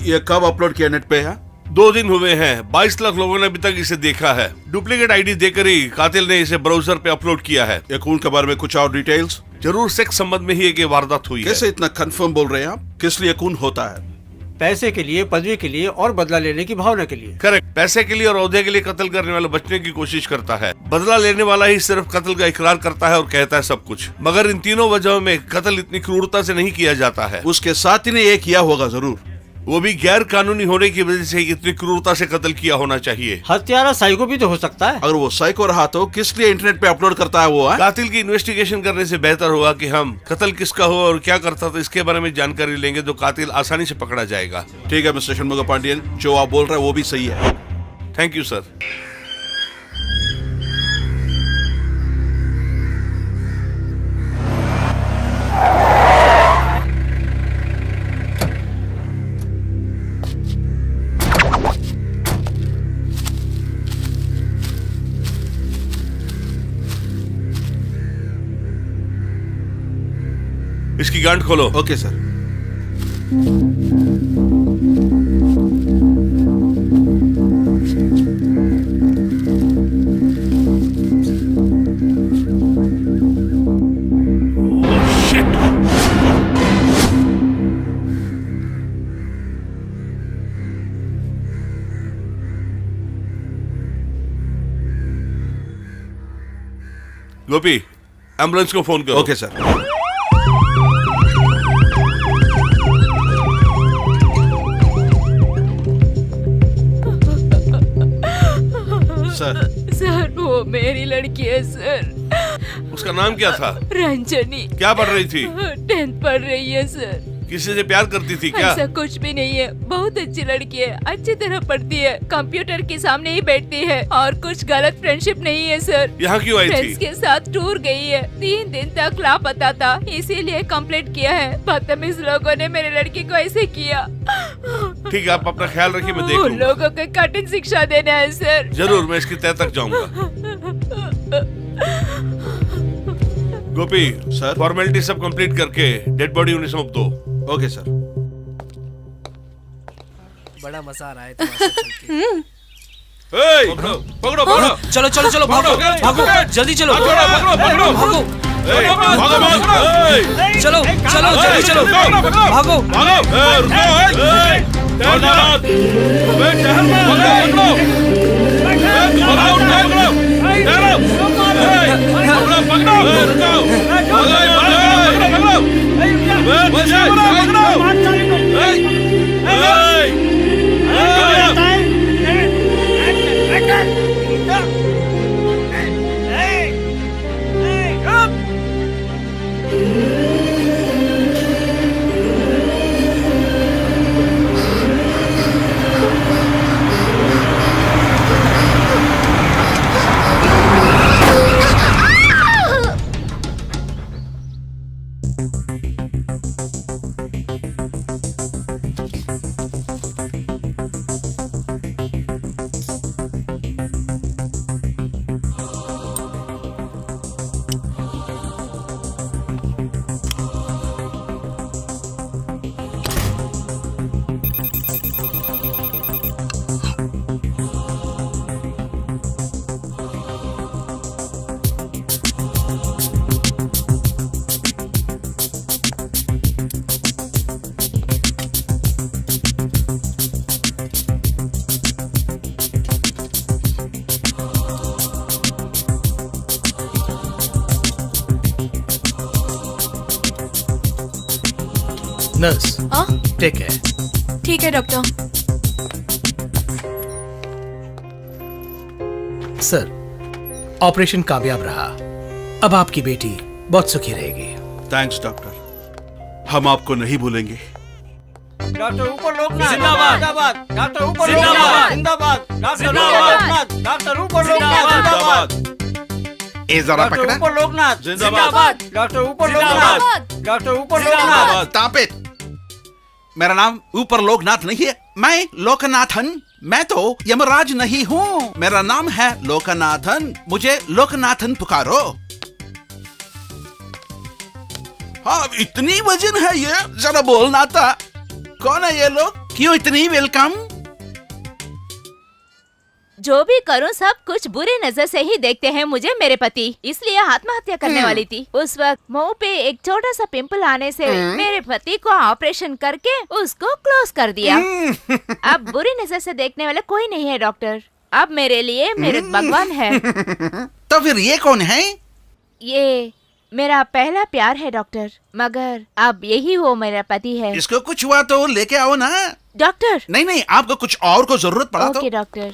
ये कब अपलोड किया नेट पे है? 2 दिन हुए हैं। 22 लाख लोगों ने अभी तक इसे देखा है। डुप्लीकेट आईडी देकर ही कातिल ने इसे ब्राउजर पे अपलोड किया है। ये खून के बारे में कुछ और डिटेल्स? जरूर सेक्स संबंध में ही एक वारदात हुई है। कैसे इतना कंफर्म बोल रहे हैं आप? किस लिए खून होता है? पैसे के लिए, पदवी के लिए और बदला लेने की भावना के लिए। करेक्ट। पैसे के लिए और ओहदे के लिए कत्ल करने वाला बचने की कोशिश करता है। बदला लेने वाला ही सिर्फ कत्ल का इकरार करता है और कहता है सब कुछ। मगर इन तीनों वजहों में कत्ल इतनी क्रूरता से नहीं किया जाता है। उसके साथ ही ने ये किया होगा जरूर। वो भी गैर कानूनी होने की वजह से इतनी क्रूरता से कत्ल किया होना चाहिए। हत्यारा साइको भी तो हो सकता है। अगर वो साइको रहा तो किस लिए इंटरनेट पे अपलोड करता है वो? कातिल की इन्वेस्टिगेशन करने से बेहतर होगा कि हम कत्ल किसका हो और क्या करता था इसके बारे में जानकारी लेंगे, तो कातिल आसानी से पकड़ा जाएगा। ठीक है मिस्टर षणमुगा पांडियन, जो आप बोल रहे हैं वो भी सही है। Thank you sir. इसकी गांठ खोलो। Okay sir. गोपी, एम्बुलेंस को फोन करो। Okay sir. सर वो मेरी लड़की है सर। उसका नाम क्या था? रंजनी। क्या पढ़ रही थी? 10th पढ़ रही है सर। किसी से प्यार करती थी क्या? ऐसा कुछ भी नहीं है, बहुत अच्छी लड़की है, अच्छी तरह पढ़ती है, कंप्यूटर के सामने ही बैठती है और कुछ गलत फ्रेंडशिप नहीं है सर। यहाँ क्यों आई थी? फ्रेंड्स के साथ टूर गई है, 3 दिन तक लापता था, इसीलिए कंप्लेंट किया है। बदतमीज लोगों ने मेरी लड़की को ऐसे किया। ठीक है, आप अपना ख्याल रखिए, मैं देख उन लूंगा। लोगों को कठिन शिक्षा देना है सर। जरूर, मैं इसकी तह तक जाऊंगा। गोपी सर, फॉर्मेलिटी सब कंप्लीट करके डेड बॉडी उन्हें सौंप दो। Okay sir. बड़ा मजा आ रहा है तुम्हारे साथ चल के। पकड़ो पकड़ो पकड़ो। चलो चलो चलो भागो भागो जल्दी चलो पकड़ो पकड़ो भागो चलो चलो जल्दी चलो भागो नर्स हाँ टेक केयर। ठीक है डॉक्टर। सर ऑपरेशन कामयाब रहा। अब आपकी बेटी बहुत सुखी रहेगी। थैंक्स डॉक्टर, हम आपको नहीं भूलेंगे। डॉक्टर ऊपर लोकनाथ जिंदाबाद। जिंदाबाद। डॉक्टर ऊपर जिंदाबाद। लोकनाथ जिंदाबाद। डॉक्टर ऊपर लोकनाथ। डॉक्टर ऊपर लोकनाथ जिंदाबाद। ए जरा डॉक्टर पकड़ा। ऊपर लोकनाथ जिंदाबाद। डॉक्टर ऊपर जिंदाबाद। लोकनाथ। डॉक्टर ऊपर लोकनाथ। Stop it. मेरा नाम ऊपर लोकनाथ नहीं है, मैं लोकनाथन। मैं तो यमराज नहीं हूँ, मेरा नाम है लोकनाथन। मुझे लोकनाथन पुकारो। हाँ, इतनी वजन है ये, जरा बोलना था। कौन है ये लोग? क्यों इतनी वेलकम? जो भी करूं सब कुछ बुरी नजर से ही देखते हैं मुझे मेरे पति, इसलिए आत्महत्या करने वाली थी। उस वक्त मुंह पे एक छोटा सा पिंपल आने से मेरे पति को ऑपरेशन करके उसको क्लोज कर दिया। अब बुरी नजर से देखने वाला कोई नहीं है डॉक्टर, अब मेरे लिए मेरे भगवान है। तो फिर ये कौन है? ये मेरा पहला प्यार है डॉक्टर, मगर अब यही वो मेरा पति है। इसको कुछ हुआ तो लेके आओ ना। डॉक्टर नहीं नहीं, आपको कुछ और को जरूरत पड़ा ओके तो। डॉक्टर।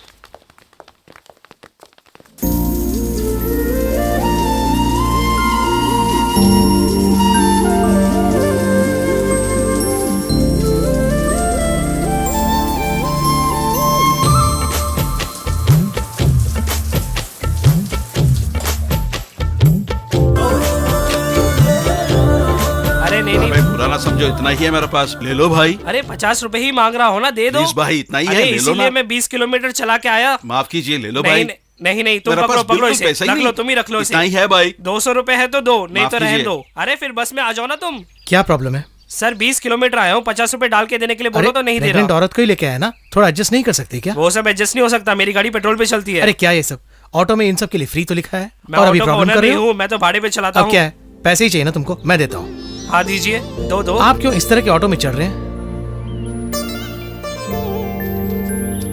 अरे नहीं भाई नहीं, बुरा ना समझो, इतना ही है मेरे पास, ले लो भाई। अरे 50 रुपए ही मांग रहा हो ना, दे दो। प्लीज भाई, इतना ही अरे है, ले लो इसीलिए ना। मैं 20 किलोमीटर चला के आया। माफ कीजिए, ले लो नहीं भाई। नहीं नहीं, तुम मेरे पकड़ो पास पकड़ो बिल्कुल इसे, पैसा ही रख लो, नहीं। तुम ही रख लो इतना ही इसे। है भाई। 200 रुपए है तो दो, नहीं माफ तो रहने कीजिए। दो। अरे फिर बस में आ जाओ ना तुम। क्या प्रॉब्लम है? सर 20 किलोमीटर आया हूँ, 50 रुपए डाल के देने के लिए बोलो तो नहीं दे प्रेग्नेंट रहा। औरत को ही लेके आया ना, थोड़ा एडजस्ट नहीं कर सकती क्या? वो सब एडजस्ट नहीं हो सकता, मेरी गाड़ी पेट्रोल पे चलती है। अरे क्या ये सब ऑटो में इन सब के लिए फ्री तो लिखा है, मैं और अभी ऑटो का प्रॉब्लम ओनर कर रहे नहीं हो? हूँ, मैं तो भाड़े पे चलाता अब हूँ। क्या है, पैसे ही चाहिए ना तुमको, मैं देता हूँ। हाँ दीजिए, दो दो। आप क्यों इस तरह के ऑटो में चढ़ रहे हैं?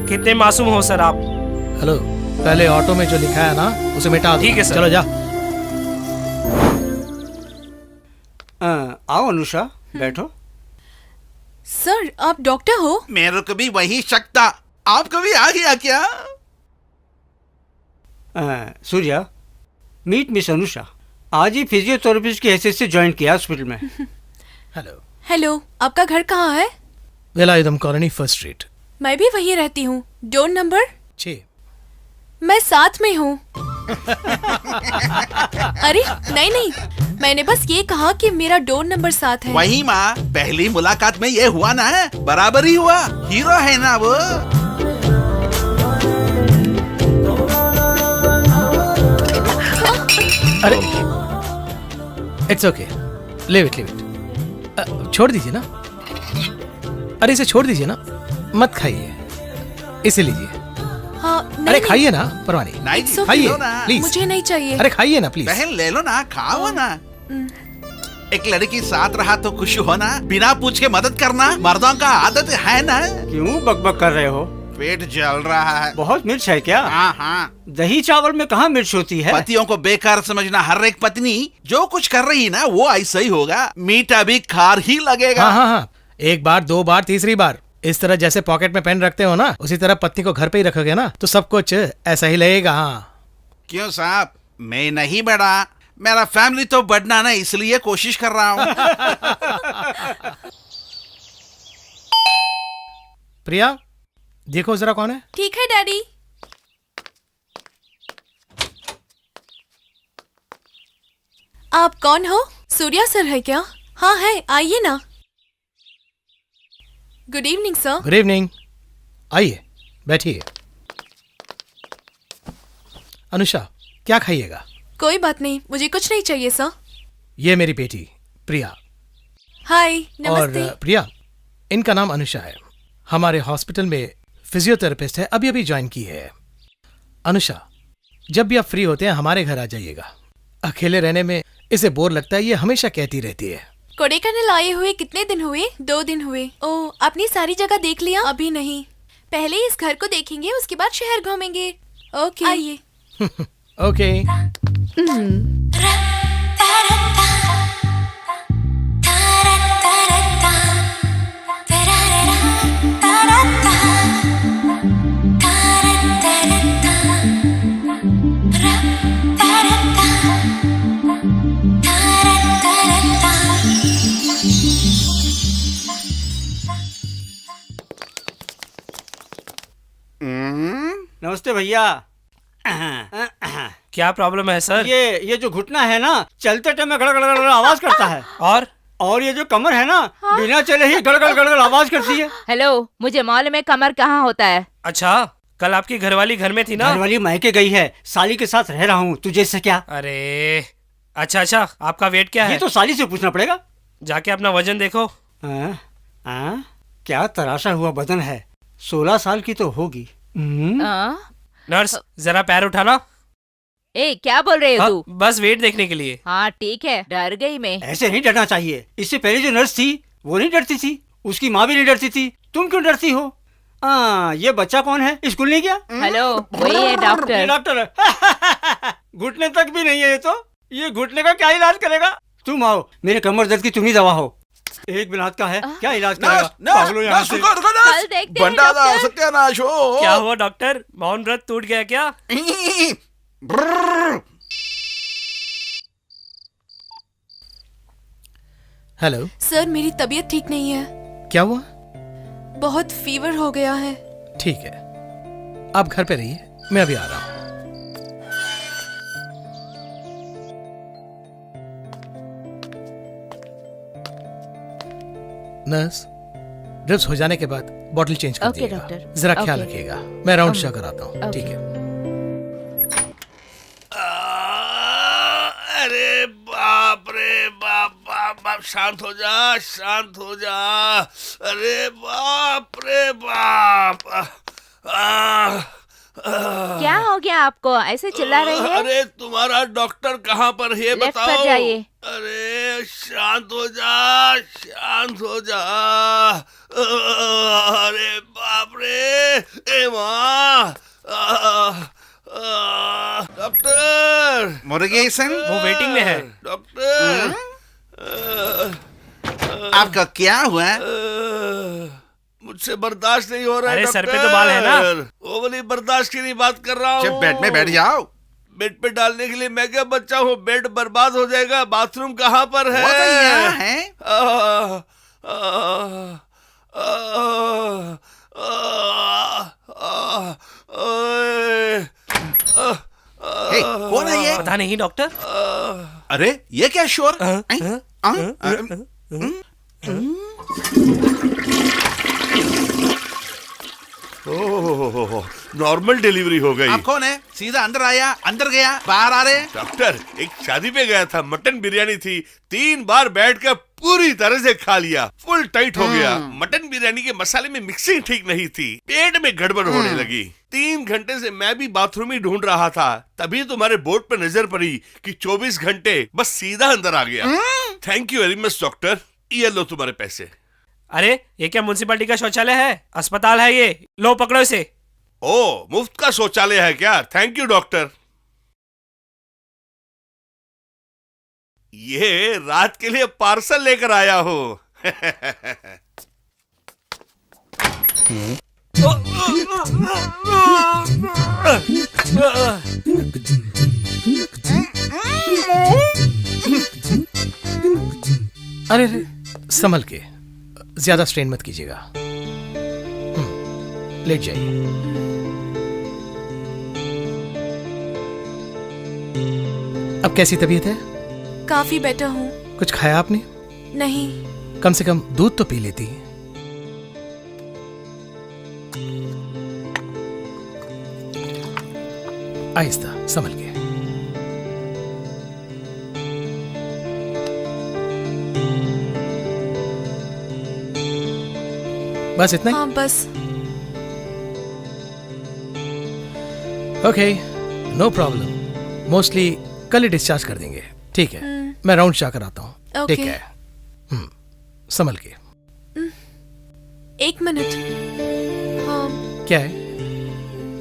कितने मासूम हो सर आप। हेलो, पहले ऑटो में जो लिखा है ना उसे मिटा दो। ठीक है सर। चलो जा। आओ अनुषा, बैठो। सर आप डॉक्टर हो? मेरे को भी वही शक था, आपको भी आ गया क्या? Surya, meet miss Anusha. आज ही फिजियोथेरेपिस्ट की हैसियत से ज्वाइन किया हॉस्पिटल में। हेलो, हेलो, आपका घर कहाँ है? वेलायुधम कॉलोनी, फर्स्ट स्ट्रीट। मैं भी वहीं रहती हूँ। Door number? 6। मैं 7 में हूँ। अरे नहीं नहीं, मैंने बस ये कहा कि मेरा डोर नंबर 7 है। वही माँ, पहली मुलाकात में ये हुआ ना, बराबर ही हुआ। हीरो है ना वो। अरे इट्स ओके, लिव इट। छोड़ दीजिए ना। अरे इसे छोड़ दीजिए ना, मत खाइए, इसे लीजिए। हाँ अरे नहीं खाइए ना, परवाह नहीं। नहीं It's जी, okay. खाइए लो ना। प्लीज। मुझे नहीं चाहिए। अरे खाइए ना प्लीज। बहन ले लो ना, खाओ ना। एक लड़की साथ रहा तो खुश होना, बिना पूछ के मदद करना मर्दों का आदत है ना। क्यों बकबक कर रहे हो? पेट जल रहा है। बहुत मिर्च है क्या? हाँ हाँ, दही चावल में कहाँ मिर्च होती है? पतियों को बेकार समझना। हर एक पत्नी जो कुछ कर रही है ना वो ऐसा ही होगा, मीठा भी खार ही लगेगा। हाँ हाँ हाँ, एक बार, 2 बार, तीसरी बार। इस तरह जैसे पॉकेट में पेन रखते हो ना, उसी तरह पत्नी को घर पे ही रखोगे ना तो सब कुछ ऐसा ही लगेगा। हाँ क्यों साहब, मैं नहीं बढ़ा, मेरा फैमिली तो बढ़ना ना, इसलिए कोशिश कर रहा हूँ। प्रिया, देखो जरा कौन है। ठीक है डैडी। आप कौन हो? सूर्या सर है क्या? हाँ है, आइए ना। Good evening sir. Good evening, आइए बैठिए। अनुषा, क्या खाइएगा? कोई बात नहीं, मुझे कुछ नहीं चाहिए सर। ये मेरी बेटी प्रिया। हाय, और नमस्ते। प्रिया, इनका नाम अनुषा है। हमारे हॉस्पिटल में फिजियोथेरेपिस्ट है, अभी अभी ज्वाइन की है। अनुषा, जब भी आप फ्री होते हैं हमारे घर आ जाइएगा। अकेले रहने में इसे बोर लगता है, ये हमेशा कहती रहती है। कोडेकनल आए हुए कितने दिन हुए? 2 दिन हुए। ओह, आपने सारी जगह देख लिया? अभी नहीं, पहले इस घर को देखेंगे, उसके बाद शहर घूमेंगे। ओके, आइए। ओके। नमस्ते भैया। क्या प्रॉब्लम है सर? ये जो घुटना है ना, चलते टाइम में गड़गड़ गड़गड़ आवाज करता है। और ये जो कमर है ना, बिना चले ही गड़गड़ गड़गड़ आवाज करती है। हेलो, मुझे मालूम है कमर कहाँ होता है। अच्छा, कल आपकी घरवाली घर में थी ना? घरवाली मायके गई है, साली के साथ रह रहा हूँ, तुझे से क्या? अरे अच्छा, आपका वेट क्या ये है? तो साली से पूछना पड़ेगा। जाके अपना वजन देखो। क्या तराशा हुआ बदन है, 16 साल की तो होगी। नर्स, जरा पैर उठाना। ए, क्या बोल रहे हो तू? बस वेट देखने के लिए। हाँ ठीक है, डर गई मैं। ऐसे नहीं डरना चाहिए। इससे पहले जो नर्स थी वो नहीं डरती थी, उसकी माँ भी नहीं डरती थी, तुम क्यों डरती हो? ये बच्चा कौन है, स्कूल नहीं गया? हेलो, वही है डॉक्टर। ये डॉक्टर है। घुटने तक भी नहीं है ये घुटने का क्या इलाज करेगा? तुम आओ, मेरे कमर दर्द की तुम ही दवा हो। एक बिन हाथ का है, क्या इलाज करेगा? पागलों यहाँ से। कल देखते हैं डॉक्टर। सत्यानाश हो। क्या हुआ डॉक्टर, मौन व्रत टूट गया क्या? हेलो सर, मेरी तबीयत ठीक नहीं है। क्या हुआ? बहुत फीवर हो गया है। ठीक है, आप घर पे रहिए, मैं अभी आ रहा हूँ। नर्स, ड्रिप्स हो जाने के बाद बॉटल चेंज कर ओके, दीजिएगा। डॉक्टर। जरा ख्याल ओके। रखिएगा, मैं राउंड शा कराता हूँ। ठीक है। अरे बाप रे बाप बाप बाप, शांत हो जा, शांत हो जा। अरे बाप रे बाप। क्या हो गया आपको, ऐसे चिल्ला रही है? अरे तुम्हारा डॉक्टर कहाँ पर है, लेफ्ट बताओ। पर जाइए। अरे शांत हो जा, शांत हो जा। अरे बाप रे, ए माँ। डॉक्टर मुरुगेसन, वो वेटिंग में है। डॉक्टर। आपका क्या हुआ? मुझसे बर्दाश्त नहीं हो रहा है अरे डॉक्टर। सर पे तो बाल है ना। वो वाली बर्दाश्त की नहीं बात कर रहा हूँ। बेड में बैठ जाओ। बेड पे डालने के लिए मैं क्या बच्चा हूँ, बेड बर्बाद हो जाएगा। बाथरूम कहाँ पर है? वो तो यहाँ है। हे, कौन है ये? पता नहीं डॉक्टर। अरे ये क्या शोर? नॉर्मल डिलीवरी हो गई। आप कौन है? सीधा अंदर आया, अंदर गया, बाहर आ रहे। डॉक्टर, एक शादी पे गया था, मटन बिरयानी थी, 3 बार बैठ कर पूरी तरह से खा लिया, फुल टाइट हो गया। मटन बिरयानी के मसाले में मिक्सिंग ठीक नहीं थी, पेट में गड़बड़ होने लगी। 3 घंटे से मैं भी बाथरूम ही ढूंढ रहा था, तभी तुम्हारे बोर्ड पे नजर पड़ी कि 24 घंटे, बस सीधा अंदर आ गया। Thank you very much doctor, ये लो तुम्हारे पैसे। अरे ये क्या म्युनिसिपैलिटी का शौचालय है? अस्पताल है ये, लो पकड़ो इसे। ओ, मुफ्त का शौचालय है क्या? Thank you doctor. ये रात के लिए पार्सल लेकर आया हूँ। अरे संभल के, ज्यादा स्ट्रेन मत कीजिएगा। लेट जाइए। अब कैसी तबीयत है? काफी बेटर हूँ। कुछ खाया आपने? नहीं। कम से कम दूध तो पी लेती। आहिस्ता, संभल के। बस इतना ही? हाँ बस। Okay, no problem. मोस्टली कल ही डिस्चार्ज कर देंगे। ठीक है, मैं राउंड जाकर आता हूँ। ओके। ठीक है। संभल के। 1 मिनट। हाँ क्या है?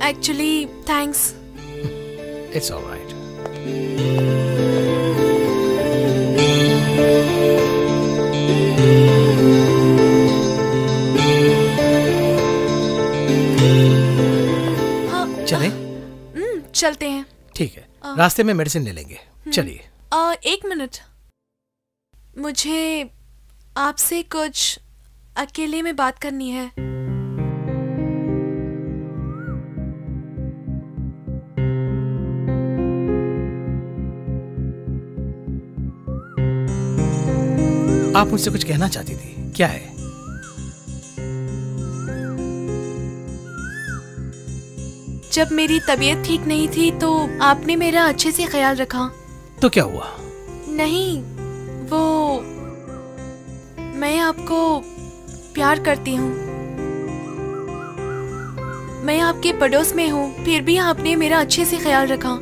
Actually thanks. It's alright. चलें? चलते हैं। ठीक है, रास्ते में मेडिसिन ले लेंगे। चलिए। 1 मिनट, मुझे आपसे कुछ अकेले में बात करनी है। आप मुझसे कुछ कहना चाहती थी, क्या है? जब मेरी तबीयत ठीक नहीं थी तो आपने मेरा अच्छे से ख्याल रखा। तो क्या हुआ? नहीं, वो मैं आपको प्यार करती हूँ। मैं आपके पड़ोस में हूँ, फिर भी आपने मेरा अच्छे से ख्याल रखा।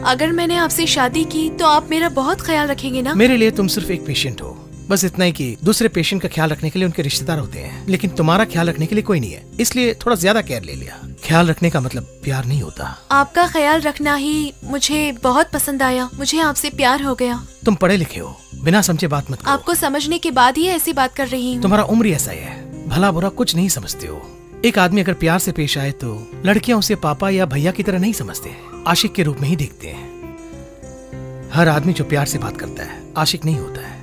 अगर मैंने आपसे शादी की तो आप मेरा बहुत ख्याल रखेंगे ना? मेरे लिए तुम सिर्फ एक पेशेंट हो, बस इतना ही कि दूसरे पेशेंट का ख्याल रखने के लिए उनके रिश्तेदार होते हैं, लेकिन तुम्हारा ख्याल रखने के लिए कोई नहीं है, इसलिए थोड़ा ज्यादा केयर ले लिया। ख्याल रखने का मतलब प्यार नहीं होता। आपका ख्याल रखना ही मुझे बहुत पसंद आया। मुझे आपसे प्यार हो गया। तुम पढ़े लिखे हो, बिना समझे बात मत करो। आपको समझने के बाद ही ऐसी बात कर रही हूँ। तुम्हारा उम्र ऐसा ही है, भला बुरा कुछ नहीं समझते हो। एक आदमी अगर प्यार से पेश आए तो लड़कियां उसे पापा या भैया की तरह नहीं समझते, आशिक के रूप में ही देखते हैं। हर आदमी जो प्यार से बात करता है आशिक नहीं होता है।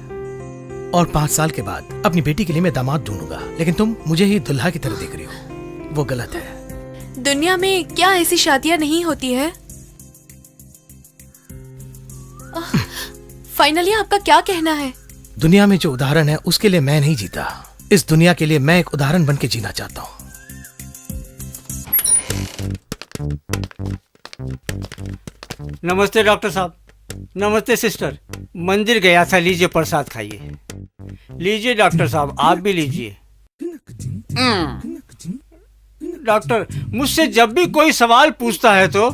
और 5 साल के बाद अपनी बेटी के लिए मैं दामाद ढूंढूंगा, लेकिन तुम मुझे ही दुल्हा की तरह देख रही हो, वो गलत है। दुनिया में क्या ऐसी शादियां नहीं होती है? फाइनली आपका क्या कहना है? दुनिया में जो उदाहरण है उसके लिए मैं नहीं जीता, इस दुनिया के लिए मैं एक उदाहरण बन के जीना चाहता हूँ। नमस्ते डॉक्टर साहब। नमस्ते सिस्टर। मंदिर गया था, लीजिए प्रसाद खाइए। लीजिए डॉक्टर साहब, आप भी लीजिए। डॉक्टर, मुझसे जब भी कोई सवाल पूछता है तो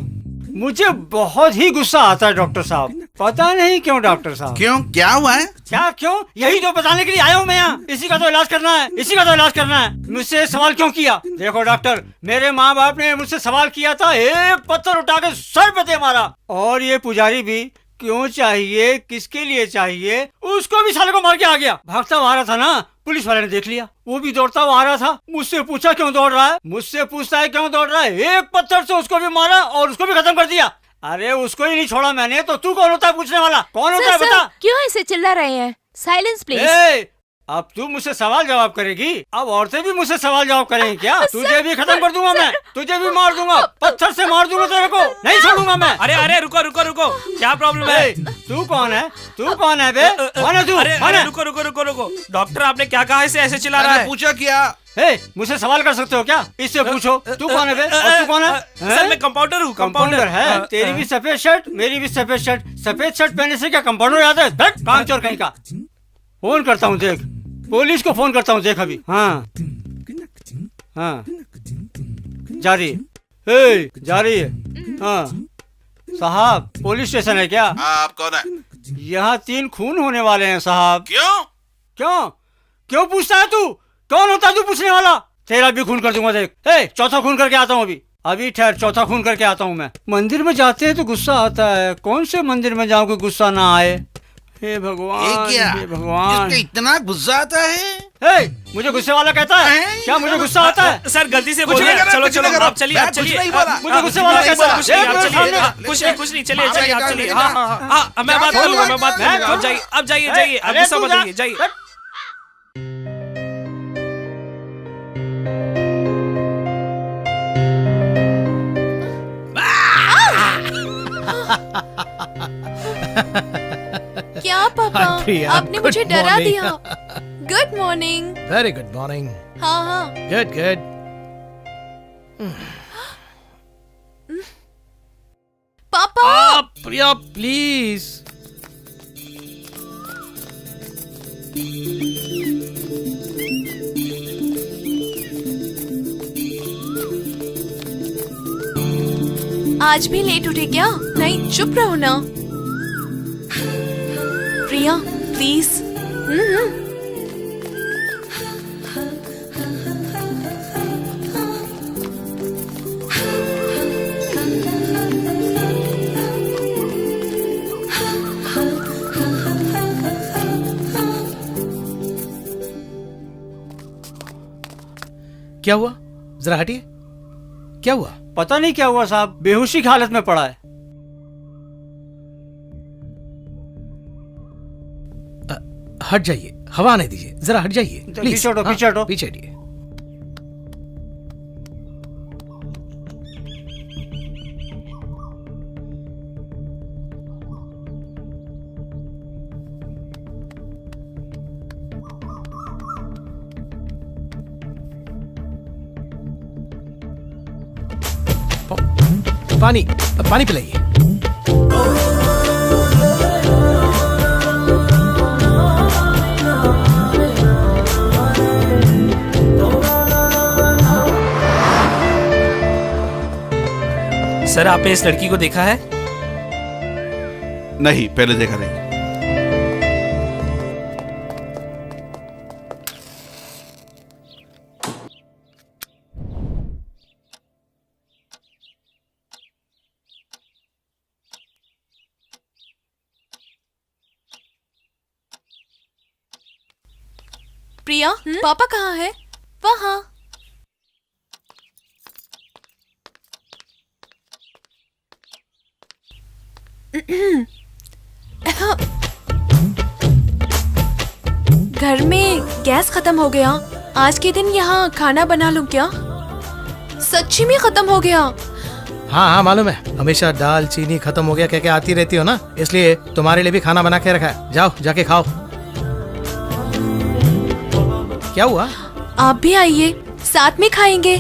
मुझे बहुत ही गुस्सा आता है डॉक्टर साहब। पता नहीं क्यों डॉक्टर साहब। क्यों, क्या हुआ है? क्या क्यों? यही तो बताने के लिए आया हूँ मैं यहाँ। इसी का तो इलाज करना है, इसी का तो इलाज करना है। मुझसे सवाल क्यों किया? देखो डॉक्टर, मेरे माँ बाप ने मुझसे सवाल किया था, एक पत्थर उठा के सर पे दे मारा। और ये पुजारी भी क्यों चाहिए, किसके लिए चाहिए, उसको भी साले को मार के आ गया। भागता हुआ आ रहा था ना, पुलिस वाले ने देख लिया, वो भी दौड़ता हुआ आ रहा था। मुझसे पूछा क्यों दौड़ रहा है, मुझसे पूछता है क्यों दौड़ रहा है। एक पत्थर से उसको भी मारा और उसको भी खत्म कर दिया। अरे उसको ही नहीं छोड़ा मैंने, तो तू कौन होता है पूछने वाला? कौन होता है बता? क्यों ऐसे चिल्ला रहे हैं? Silence please. अब तू मुझसे सवाल जवाब करेगी? अब औरतें भी मुझसे सवाल जवाब करेंगी क्या? तुझे भी खत्म कर दूंगा मैं, तुझे भी मार दूंगा, पत्थर से मार दूंगा तेरे को, नहीं छोड़ूंगा मैं। अरे अरे रुको रुको रुको, क्या प्रॉब्लम है? तू कौन है? तू कौन है बे? कौन है तू? अरे रुको रुको रुको रुको, डॉक्टर आपने क्या कहा? ऐसे चिल्ला रहा है? पूछा क्या? मुझसे सवाल कर सकते हो क्या? इससे पूछो, तू कौन है बे? और तू कौन है? सर मैं कंपाउंडर हूँ। कंपाउंडर है? तेरी भी सफेद शर्ट, मेरी भी सफेद शर्ट। सफेद शर्ट पहनने से क्या कंपाउंडर याद है? कामचोर कहीं का। फोन करता हूँ देख, पुलिस को फोन करता हूँ देख अभी। हाँ हाँ, जा रही है, जा रही है। हाँ साहब, पुलिस स्टेशन है क्या? आप कौन है? यहाँ 3 खून होने वाले हैं साहब। क्यों? क्यों क्यों पूछता है तू? कौन होता है तू पूछने वाला? तेरा भी खून कर दूंगा देख। चौथा खून करके आता हूँ अभी ठहर, चौथा खून करके आता हूँ मैं। मंदिर में जाते हैं तो गुस्सा आता है, कौन से मंदिर में जाऊँ कि गुस्सा ना आए? हे भगवान, हे भगवान, इसको इतना गुस्सा आता है? मुझे गुस्से वाला कहता है क्या? मुझे गुस्सा आता है? सर गलती से कुछ बोल नहीं दिया। करा, चलो कुछ चलो नहीं करा। आप चलिए, आप मैं कुछ चलिए। नहीं बोला। मुझे गुस्से वाला कहता है? कुछ नहीं, आप चलिए, कुछ नहीं, चलिए चलिए, आप चलिए। हाँ, मैं बात करूंगा, मैं बात करूंगा। आप जाइए, आप जाइए, जाइए, आप गुस्सा मत करिए, जाइए। क्या पापा, Hi, Priya. आपने Good मुझे डरा morning. दिया। Good morning. Very good morning. हाँ हाँ। Good good. पापा प्रिया प्लीज। आज भी लेट उठे क्या? नहीं, चुप रहो ना। प्रिया प्लीज। क्या हुआ? जरा हटिए। क्या हुआ? पता नहीं क्या हुआ साहब, बेहोशी की हालत में पड़ा है। हट जाइए, हवा आने दीजिए। जरा हट जाइए प्लीज। पीछे हटो, हाँ, पीछे हटो। पीछे हटिए। पानी पानी पिलाइए। सर, आपने इस लड़की को देखा है? नहीं, पहले देखा नहीं। प्रिया, पापा कहाँ है? वहाँ। घर में गैस खत्म हो गया। आज के दिन यहाँ खाना बना लूं क्या? सच्ची में खत्म हो गया। हाँ हाँ मालूम है, हमेशा दाल चीनी खत्म हो गया कह के आती रहती हो ना, इसलिए तुम्हारे लिए भी खाना बना के रखा है। जाओ जाके खाओ। क्या हुआ? आप भी आइए, साथ में खाएंगे।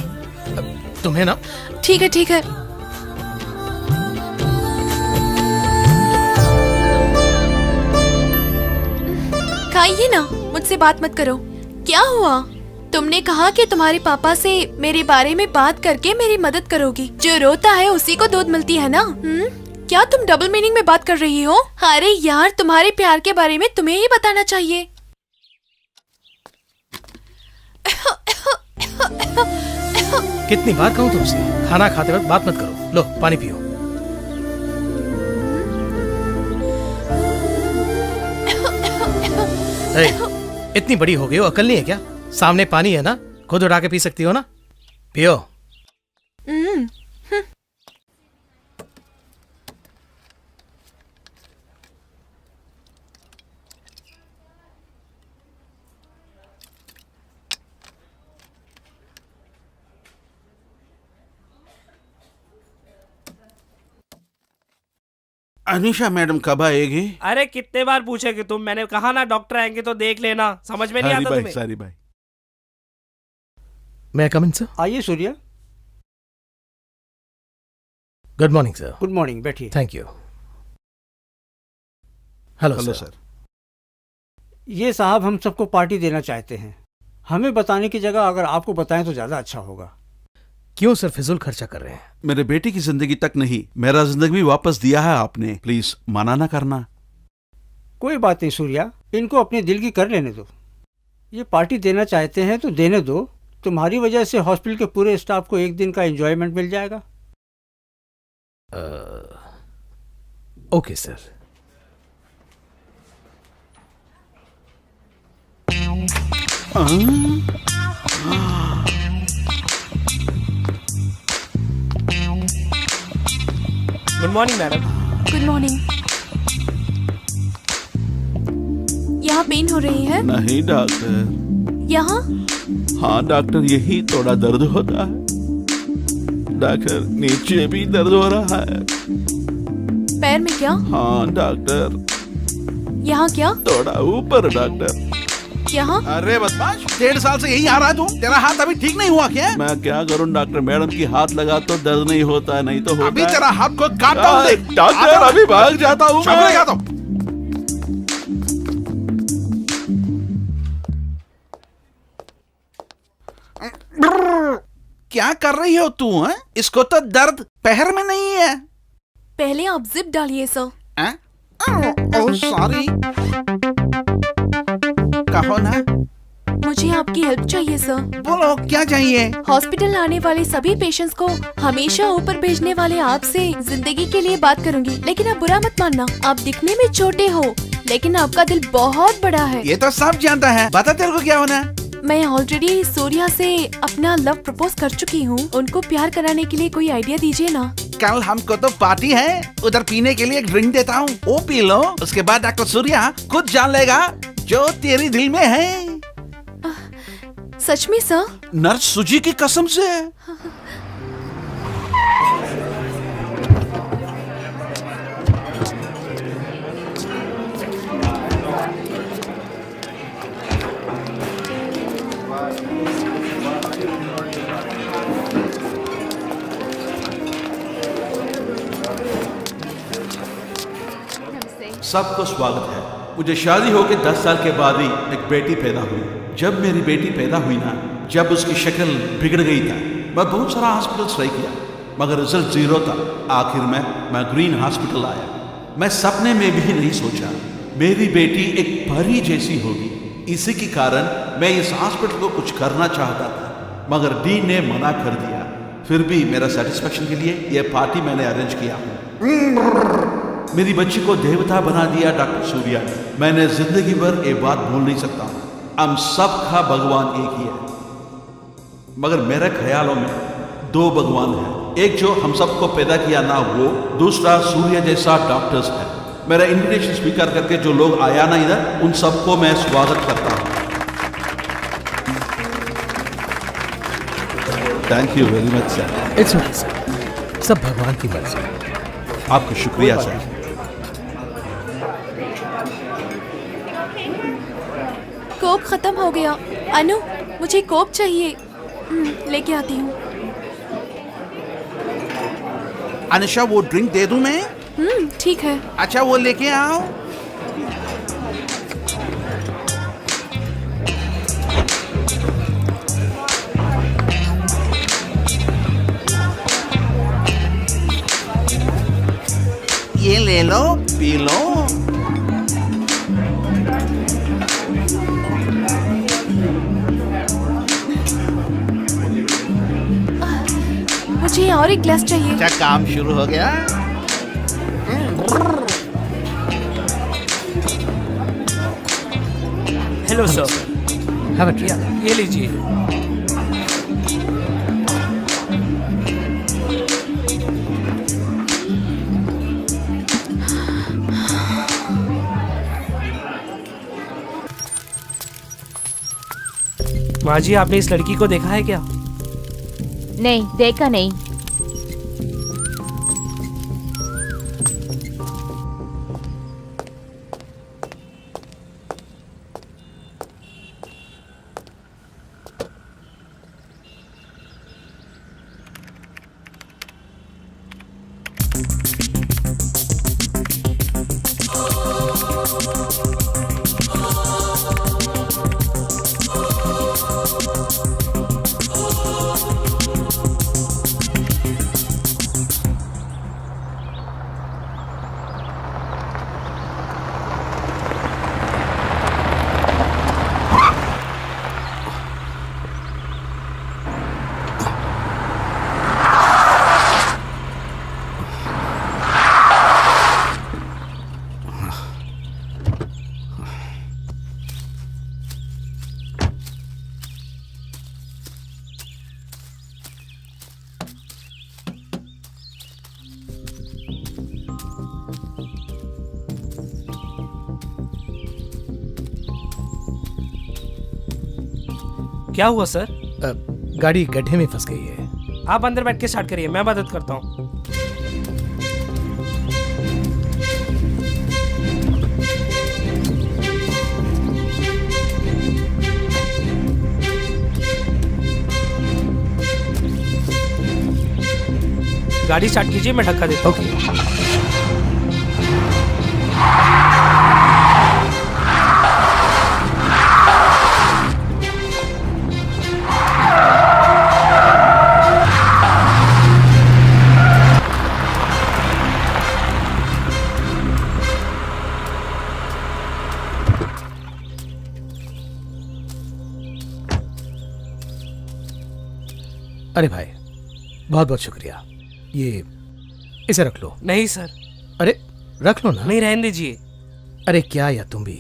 तुम्हें ना। ठीक है ठीक है। खाइए ना, मुझसे बात मत करो। क्या हुआ? तुमने कहा कि तुम्हारे पापा से मेरे बारे में बात करके मेरी मदद करोगी। जो रोता है उसी को दूध मिलती है ना। क्या तुम डबल मीनिंग में बात कर रही हो? अरे यार, तुम्हारे प्यार के बारे में तुम्हें ही बताना चाहिए। कितनी बार कहूँ तुमसे, खाना खाते वक्त बात मत करो। लो पानी पियो। इतनी बड़ी हो गई हो, अकल नहीं है क्या? सामने पानी है ना, खुद उठा के पी सकती हो ना। पियो। अनुषा मैडम कब आएगी? अरे कितने बार पूछेगे तुम? मैंने कहा ना डॉक्टर आएंगे तो देख लेना। समझ में नहीं आता तुम्हें? सारी भाई। मैं कम इन सर? आइए Surya. Good morning sir. Good morning, बैठिए। Thank you. Hello hello sir. Sir. ये साहब हम सबको पार्टी देना चाहते हैं। हमें बताने की जगह अगर आपको बताएं तो ज्यादा अच्छा होगा। क्यों सर फिजूल खर्चा कर रहे हैं? मेरे बेटे की जिंदगी तक नहीं, मेरा जिंदगी भी वापस दिया है आपने। प्लीज माना ना करना। कोई बात नहीं सूर्या, इनको अपने दिल की कर लेने दो। ये पार्टी देना चाहते हैं तो देने दो। तुम्हारी वजह से हॉस्पिटल के पूरे स्टाफ को एक दिन का एंजॉयमेंट मिल जाएगा। Okay sir. Good morning madam. Good morning. यहाँ पेन हो रही है? नहीं डॉक्टर। यहाँ? हाँ डॉक्टर, यही थोड़ा दर्द होता है। डॉक्टर, नीचे भी दर्द हो रहा है। पैर में क्या? हाँ डॉक्टर, यहाँ क्या? थोड़ा ऊपर डॉक्टर। यहाँ? अरे बदमाश, 1.5 साल से यही आ रहा है तू। तेरा हाथ अभी ठीक नहीं हुआ क्या? मैं क्या करूं डॉक्टर, मैडम की हाथ लगा तो दर्द नहीं होता है, नहीं तो होता अभी है। तेरा हाथ को काटता हूँ देख। डॉक्टर अभी भाग जाता हूँ मैं। चुप रह तो। क्या कर रही हो तू? हैं? इसको तो दर्द पैर में नहीं है। पहले आप जिप डालिए सर। हैं? Oh sorry. कहो ना। मुझे आपकी हेल्प चाहिए सर। बोलो क्या चाहिए? हॉस्पिटल आने वाले सभी पेशेंट्स को हमेशा ऊपर भेजने वाले आपसे जिंदगी के लिए बात करूंगी, लेकिन आप बुरा मत मानना। आप दिखने में छोटे हो, लेकिन आपका दिल बहुत बड़ा है। ये तो सब जानता है। बता तेरे को क्या होना? मैं ऑलरेडी सूर्या से अपना लव प्रपोज कर चुकी हूँ। उनको प्यार कराने के लिए कोई आइडिया दीजिए ना। कल हमको तो पार्टी है, उधर पीने के लिए एक ड्रिंक देता हूँ, वो पी लो। उसके बाद डॉक्टर सूर्या खुद जान लेगा जो तेरी दिल में है। सच में सर? नर्स सुजी की कसम से। सबको स्वागत है। मुझे शादी होके 10 साल के बाद ही एक बेटी पैदा हुई। जब मेरी बेटी पैदा हुई ना, जब उसकी शक्ल बिगड़ गई था, मैं बहुत सारा हॉस्पिटल ट्राई किया, मगर रिजल्ट 0 था। आखिर में मैं ग्रीन हॉस्पिटल आया। मैं सपने में भी नहीं सोचा मेरी बेटी एक परी जैसी होगी। इसी के कारण मैं इस हॉस्पिटल को कुछ करना चाहता था, मगर डीन ने मना कर दिया। फिर भी मेरा सेटिस्फेक्शन के लिए यह पार्टी मैंने अरेंज किया। मेरी बच्ची को देवता बना दिया डॉक्टर सूर्या ने। मैंने जिंदगी भर ये बात भूल नहीं सकता। हम सब का भगवान एक ही है, मगर मेरे ख्यालों में 2 भगवान हैं। एक जो हम सबको पैदा किया ना वो, दूसरा सूर्य जैसा डॉक्टर्स है। मेरा इन्विटेशन स्वीकार करके जो लोग आया ना इधर, उन सबको मैं स्वागत करता हूँ। Thank you very much sir. It's okay sir, सब भगवान की मर्जी। आपका शुक्रिया सर। कोक खत्म हो गया। अनु, मुझे कोक चाहिए। लेके आती हूँ। अनुषा वो ड्रिंक दे दूं मैं? ठीक है। अच्छा वो लेके आओ। ये ले लो, पी लो। मुझे और एक ग्लास चाहिए। क्या काम शुरू हो गया? Hello sir, have a drink. ये लीजिए। माँ जी, आपने इस लड़की को देखा है क्या? नहीं, देखा नहीं। क्या हुआ सर? गाड़ी गड्ढे में फंस गई है। आप अंदर बैठ के स्टार्ट करिए, मैं मदद करता हूँ। गाड़ी स्टार्ट कीजिए, मैं धक्का देता हूँ। ओके। अरे भाई, बहुत बहुत शुक्रिया। ये इसे रख लो। नहीं सर। अरे रख लो ना। नहीं, रहने दीजिए। अरे क्या यार तुम भी।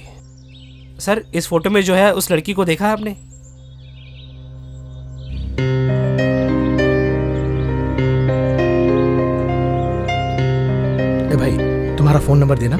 सर, इस फोटो में जो है उस लड़की को देखा है आपने? ए भाई, तुम्हारा फोन नंबर देना।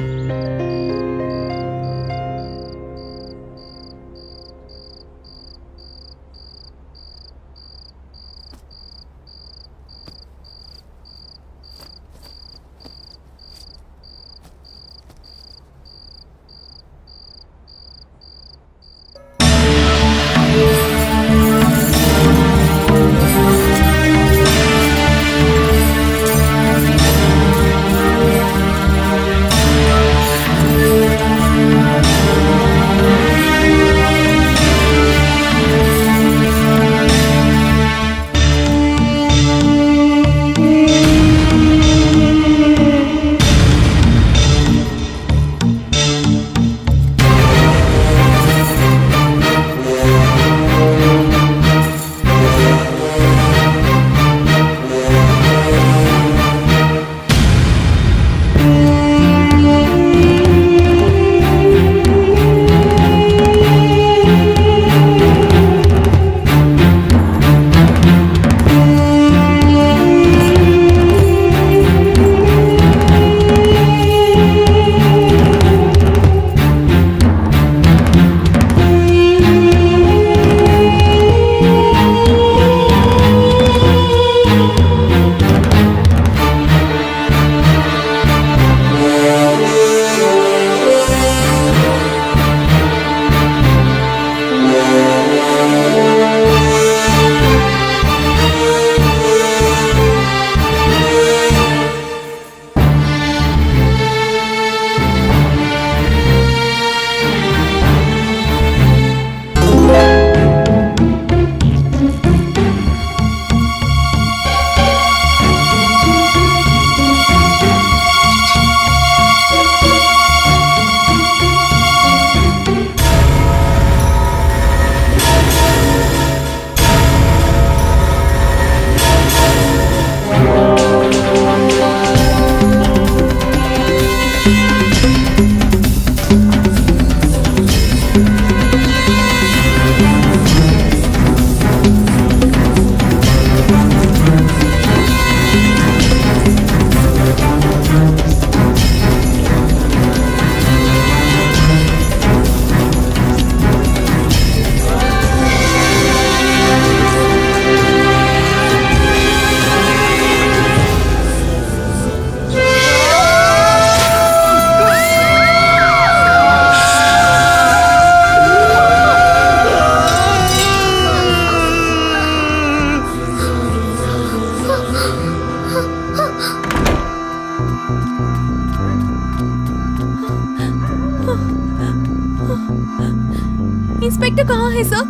इंस्पेक्टर कहाँ है सर?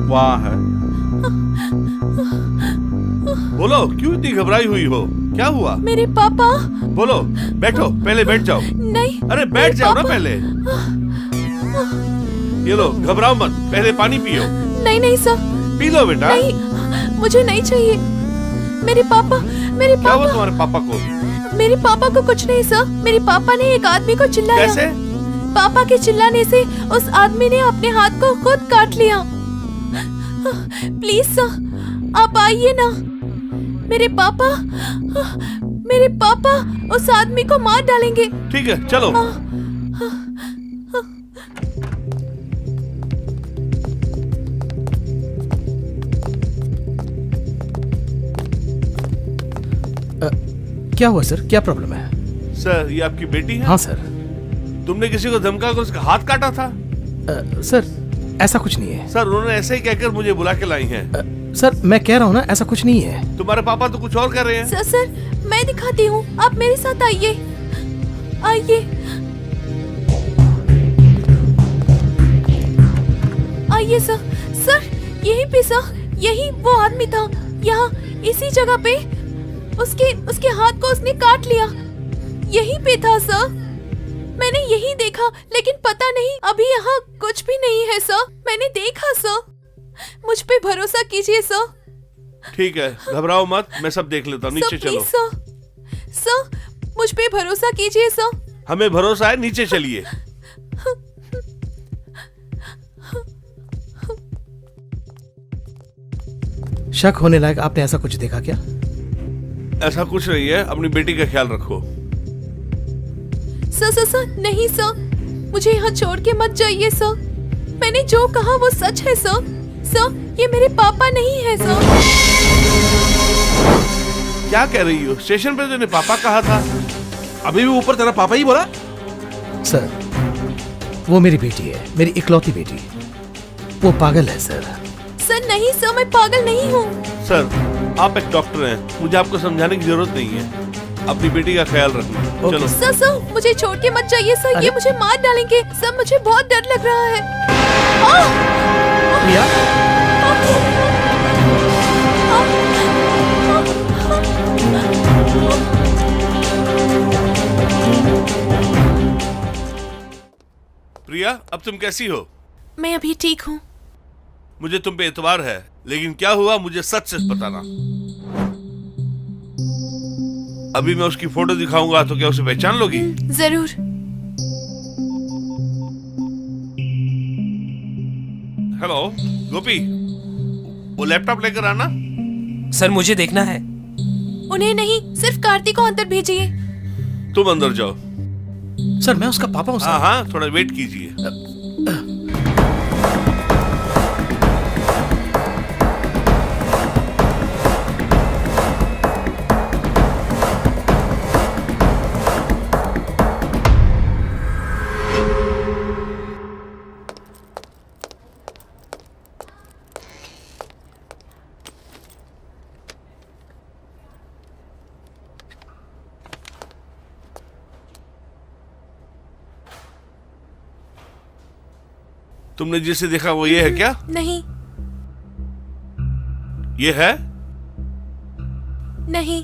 वहाँ है। बोलो, क्यों इतनी घबराई हुई हो? क्या हुआ? मेरे पापा। बोलो, बैठो, पहले बैठ जाओ। नहीं। अरे बैठ जाओ ना पहले। ये लो, घबराओ मत, पहले पानी पियो। नहीं नहीं सर। पी लो बेटा। नहीं, मुझे नहीं चाहिए। मेरे पापा। क्या हुआ तुम्हारे पापा को? मेरे पापा को कुछ नहीं सर। मेरे पापा ने एक आदमी को चिल्लाया। कैसे? पापा के चिल्लाने से उस आदमी ने अपने हाथ को खुद काट लिया। प्लीज सर, आप आइए ना। मेरे पापा उस आदमी को मार डालेंगे। ठीक है, चलो। क्या हुआ सर? क्या प्रॉब्लम है? सर, ये आपकी बेटी है? हाँ सर। तुमने किसी को धमका कर उसका हाथ काटा था? सर, ऐसा कुछ नहीं है। सर, उन्होंने ऐसे ही कहकर मुझे बुला के लाई हैं। सर, मैं कह रहा हूँ ना, ऐसा कुछ नहीं है। तुम्हारे पापा तो कुछ और कर रहे हैं। सर मैं दिखाती हूँ, आप मेरे साथ आइए, आइए, आइए सर। सर यहीं पे सर, यही वो आदमी था, यहाँ इसी जगह पे। उसके हाथ को उसने काट लिया, यहीं पे था सर। मैंने यही देखा, लेकिन पता नहीं अभी यहाँ कुछ भी नहीं है सर। मैंने देखा सर, मुझ पे भरोसा कीजिए सर। ठीक है, घबराओ मत, मैं सब देख लेता हूँ। नीचे सर चलो। प्लीज सर, सर मुझ पे भरोसा कीजिए सर। हमें भरोसा है, नीचे चलिए। शक होने लायक आपने ऐसा कुछ देखा क्या? ऐसा कुछ नहीं है, अपनी बेटी का ख्याल रखो। सर नहीं सर, मुझे यहाँ छोड़ के मत जाइए सर। मैंने जो कहा वो सच है सर। सर ये मेरे पापा नहीं है सर। क्या कह रही हो? स्टेशन पे तूने पापा कहा था। अभी भी ऊपर तेरा पापा ही बोला? सर वो मेरी बेटी है, मेरी इकलौती बेटी। वो पागल है सर। सर नहीं सर, मैं पागल नहीं हूँ। सर आप एक डॉक्टर हैं, मुझे आपको समझाने की जरूरत नहीं है। अपनी बेटी का ख्याल रखना। चलो। सर मुझे छोड़ के मत जाइए सर, ये मुझे मार डालेंगे सर। मुझे बहुत डर लग रहा है। प्रिया, प्रिया, अब तुम कैसी हो? मैं अभी ठीक हूँ। मुझे तुम पे एतबार है, लेकिन क्या हुआ मुझे सच सच बताना। अभी मैं उसकी फोटो दिखाऊंगा तो क्या उसे पहचान लोगी? जरूर। हेलो गोपी, वो लैपटॉप लेकर आना। सर मुझे देखना है। उन्हें नहीं, सिर्फ कार्तिक को अंदर भेजिए। तुम अंदर जाओ। सर मैं उसका पापा हूँ हाँ सर। हाँ, थोड़ा वेट कीजिए। तुमने जिसे देखा वो ये है क्या? नहीं ये है? नहीं।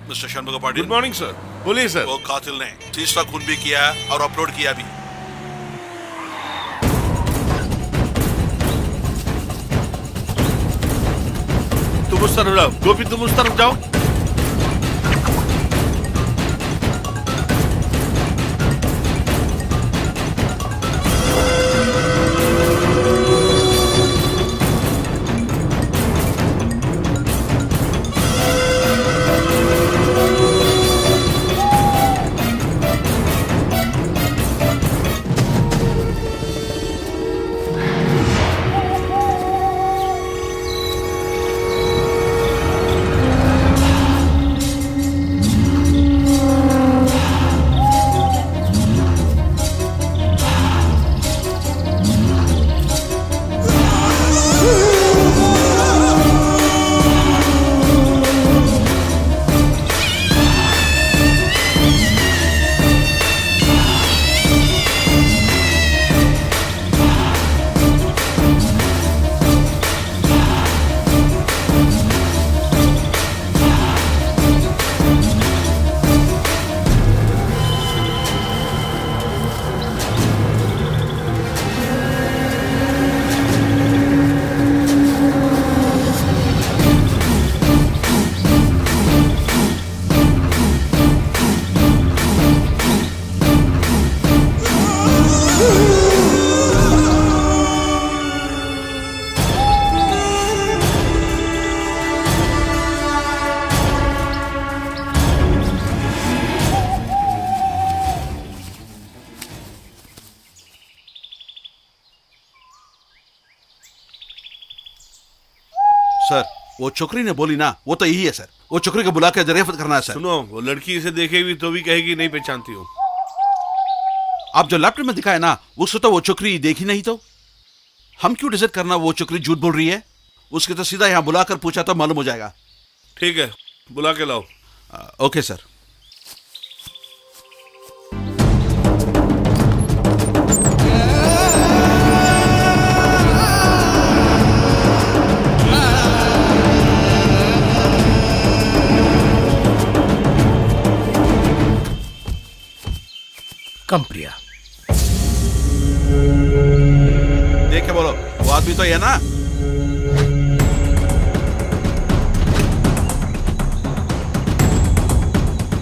Mister Sharma Patil, good morning sir. बोलिए सर। वो कातिल ने तीसरा खून भी किया है और अपलोड किया भी। तुम उस तरफ जाओ। गोपी तुम उस तरफ जाओ। सर वो छोकरी ने बोली ना, वो तो यही है सर। वो छोकरी को बुला के दरियाफ्त करना है सर। सुनो, वो लड़की इसे देखेगी तो भी कहेगी नहीं पहचानती हूँ। आप जो लैपटॉप में दिखाए ना, उससे तो वो छोकरी देखी नहीं, तो हम क्यों डिसाइड करना वो छोकरी झूठ बोल रही है? उसके तो सीधा यहाँ बुलाकर पूछा तो मालूम हो जाएगा। ठीक है, बुला के लाओ। Okay sir. कम प्रिया। देख के बोलो, वो आदमी तो है ना?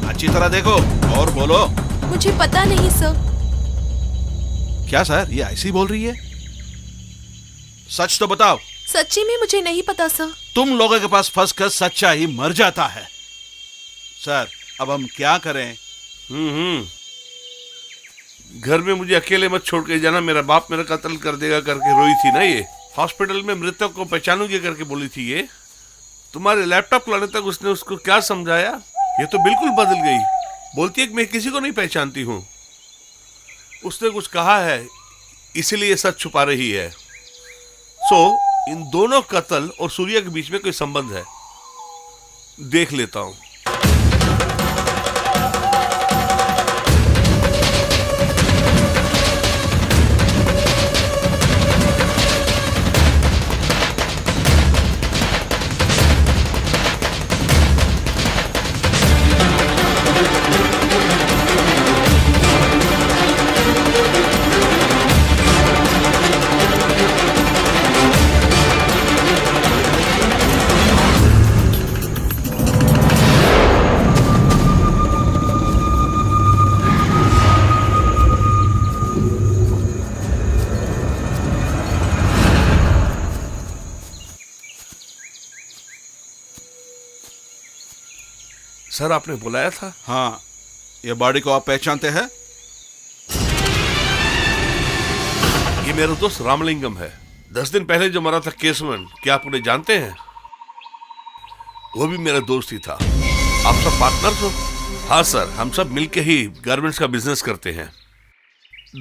अच्छी तरह देखो और बोलो। मुझे पता नहीं सर। क्या सर, ये ऐसी बोल रही है? सच तो बताओ। सच्ची में मुझे नहीं पता सर। तुम लोगों के पास फंस कर सच्चा ही मर जाता है। सर अब हम क्या करें? घर में मुझे अकेले मत छोड़ के जाना, मेरा बाप मेरा कत्ल कर देगा करके रोई थी ना ये। हॉस्पिटल में मृतक को पहचानूंगी करके बोली थी ये। तुम्हारे लैपटॉप लाने तक उसने उसको क्या समझाया? ये तो बिल्कुल बदल गई। बोलती है कि मैं किसी को नहीं पहचानती हूँ। उसने कुछ कहा है इसीलिए सच छुपा रही है। इन दोनों कत्ल और सूर्या के बीच में कोई संबंध है, देख लेता हूं। सर आपने बुलाया था? हाँ, ये बॉडी को आप पहचानते हैं? ये मेरा दोस्त रामलिंगम है। 10 दिन पहले जो मरा था केसवन, क्या आप उन्हें जानते हैं? वो भी मेरा दोस्त ही था। आप सब पार्टनर हो? हाँ सर, हम सब मिलके ही गारमेंट्स का बिजनेस करते हैं।